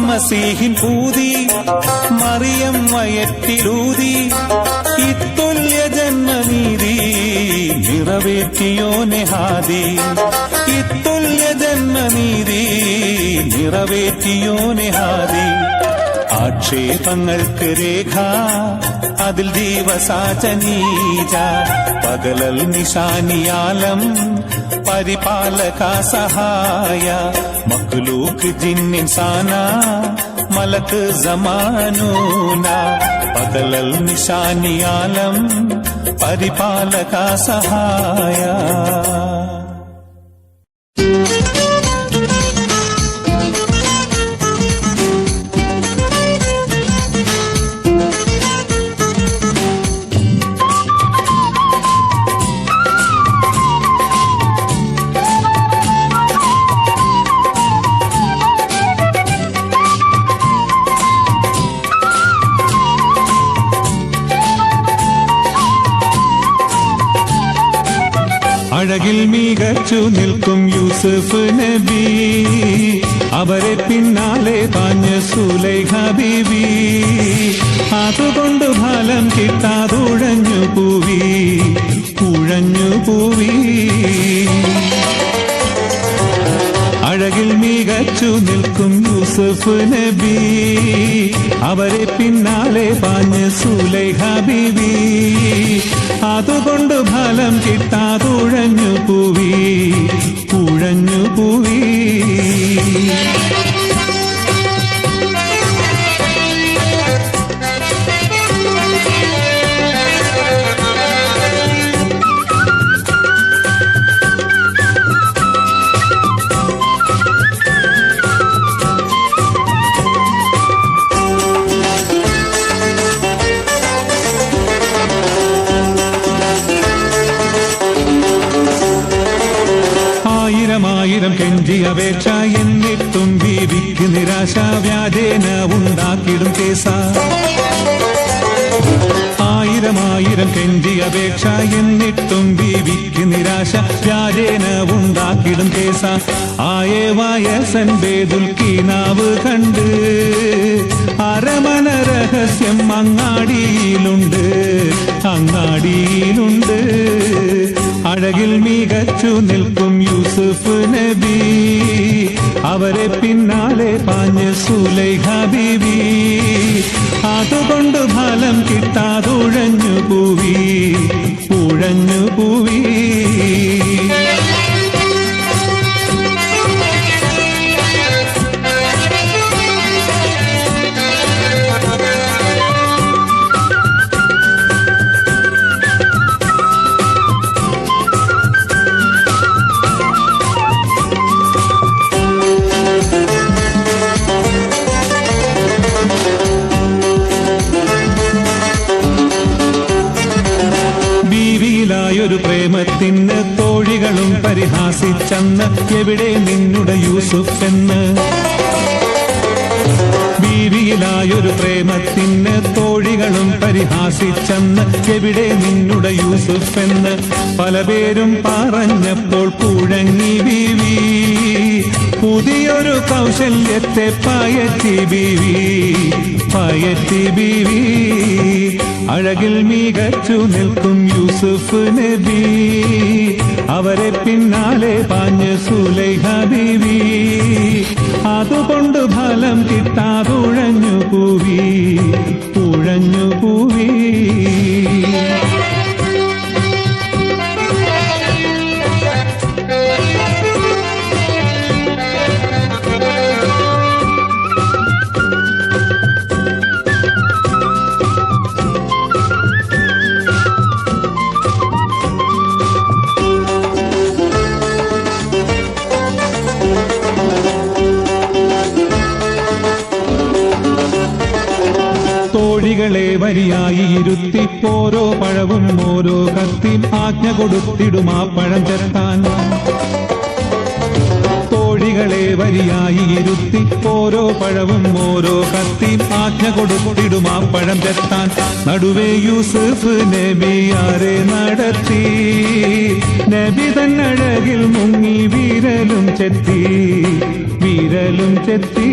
മസീഹിൻ ഊതി മറിയം വയറ്റിലൂതി, ഇത്തുല്യ ജന്മനീതി നിറവേറ്റിയോനെ ഹാദി. ഇത്തുല്യ ജന്മനീതി നിറവേറ്റിയോനെ ഹാദി. ആക്ഷേപങ്ങൾക്ക് രേഖ അതിൽ ദിവസാചനീജ, പകലൽ നിശാനിയാലം പരിപാലക സഹായ. മഖ്ലൂഖ് ജിന്നിൻസാന മലക്ക് സമാനൂന. പകലൽ നിശാനിയാലം പരിപാലക സഹായ. അഴകിൽ മികച്ചു നിൽക്കും യൂസുഫ് നബി, അവരെ പിന്നാലെ പാഞ്ഞ സുലൈഖ ബീവി. അതുകൊണ്ട് ഫലം കിട്ടാതുഴഞ്ഞു പൂവി, ഉഴഞ്ഞു പൂവി. മികച്ചു നിൽക്കും യൂസുഫ് നബി, അവരെ പിന്നാലെ പാഞ്ഞ് സുലൈഹ ബീവി, അതുകൊണ്ട് ഫലം കിട്ടാതുഴഞ്ഞു പൂവി, ഉഴഞ്ഞു പൂവി. ആയിരം കെഞ്ചി അപേക്ഷ എന്നിട്ടും ബീവിക്ക് നിരാശ, വ്യാജേന ഉണ്ടാക്കിടും കേസ. ആയിരം കെഞ്ചി അപേക്ഷ എന്നിട്ടും ബീവിക്ക് നിരാശ, വ്യാജേന ഉണ്ടാക്കിടും കേസ. ആയേ വയസ്സൻ ബേദുൽ കീനാവ് കണ്ട് അരമന രഹസ്യം അങ്ങാടിയിലുണ്ട്, അങ്ങാടിയിലുണ്ട്. അഴകിൽ മികച്ചു നിൽക്കും യൂസുഫ് നബി, അവരെ പിന്നാലെ പാഞ്ഞ് സുലൈഹ ബീവി, അതുകൊണ്ട് ഫലം കിട്ടാതുഴഞ്ഞു പൂവി, ഉഴഞ്ഞു പൂവി. ഒരു പ്രേമത്തിന് തോഴികളും പരിഹാസിച്ചന്ന്, എവിടെ നിന്നുടെ യൂസുഫ് എന്ന്. ബീവിയിലായൊരു പ്രേമത്തിന് തോഴികളും പരിഹാസിച്ചന്ന്, എവിടെ നിന്നുടെ യൂസുഫ് എന്ന്. പല പേരും പറഞ്ഞപ്പോൾ കുഴങ്ങി ബീവി, പുതിയൊരു കൗശല്യത്തെ പയറ്റി ബീവി, പയറ്റി ബീവി. അഴകിൽ മികച്ചു നിൽക്കും യൂസുഫ് നബി, അവരെ പിന്നാലെ പാഞ്ഞ് സുലൈഹ ബീവി, അതുകൊണ്ട് ഫലം കിട്ടാതുഴഞ്ഞു പൂവി, ഉഴഞ്ഞു പൂവി. തോഴികളെ വരിയായി ഇരുത്തി ഓരോ പഴവും ഓരോ കത്തി ആജ്ഞ കൊടുത്തിടും ആ പഴം ചെത്താൻ. തോഴികളെ വരിയായി ഇരുത്തി ഓരോ പഴവും ഓരോ കത്തി ആജ്ഞ കൊടുത്തിടും ആ പഴം ചെത്താൻ. നടുവേ യൂസുഫ് നബി ആരെ നടത്തി, നബി തന്നഴകിൽ മുങ്ങി വിരലും ചെത്തി, വിരലും ചെത്തി.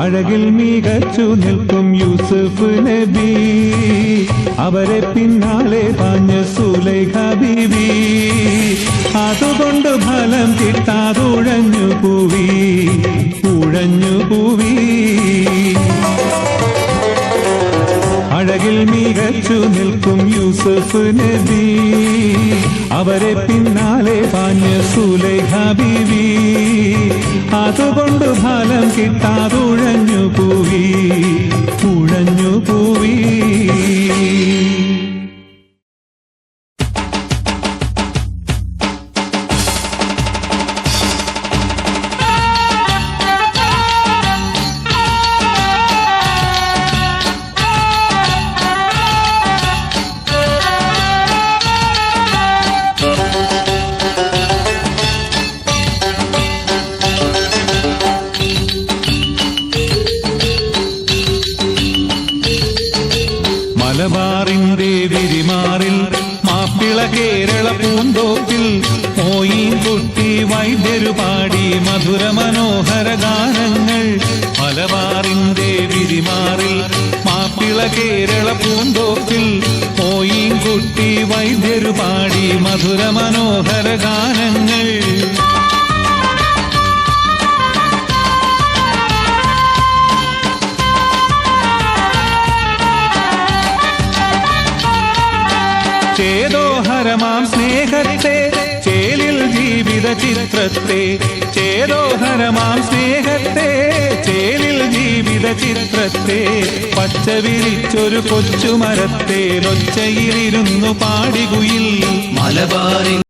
അഴകിൽ മികച്ചു നിൽക്കും യൂസുഫ് നബി, അവരെ പിന്നാലെ പാഞ്ഞ് സുലൈഹ ബീവി, അതുകൊണ്ട് ഫലം കിട്ടാതുഴഞ്ഞു പൂവി, ഉഴഞ്ഞു പൂവി. അഴകിൽ മികച്ചു നിൽക്കും യൂസുഫ് നബി, അവരെ പിന്നാലെ പാഞ്ഞ് സുലൈഹ ബീവി, അതുകൊണ്ട് ഫലം കിട്ടാതുഴഞ്ഞു പൂവി, ഉഴഞ്ഞു പൂവി. മലബാറിന്റെ വിരിമാറിൽ മാപ്പിള കേരള പൂന്തോപ്പിൽ മോയിൻ കുട്ടി വൈദ്യരു പാടി മധുര മനോഹര ഗാനങ്ങൾ. മലബാറിന്റെ വിരിമാറിൽ മാപ്പിള കേരള പൂന്തോപ്പിൽ മോയിൻ കുട്ടി വൈദ്യരു പാടി മധുര മനോഹര ഗാനങ്ങൾ. സ്നേഹത്തെ ചേലിൽ ജീവിത ചിത്രത്തെ ചേതോഹരമാം സ്നേഹത്തെ ചേലിൽ ജീവിത ചിത്രത്തെ പച്ച വിരിച്ചൊരു കൊച്ചുമരത്തെ ഒച്ചയിലിരുന്നു പാടികുയിൽ മലബാറിൻ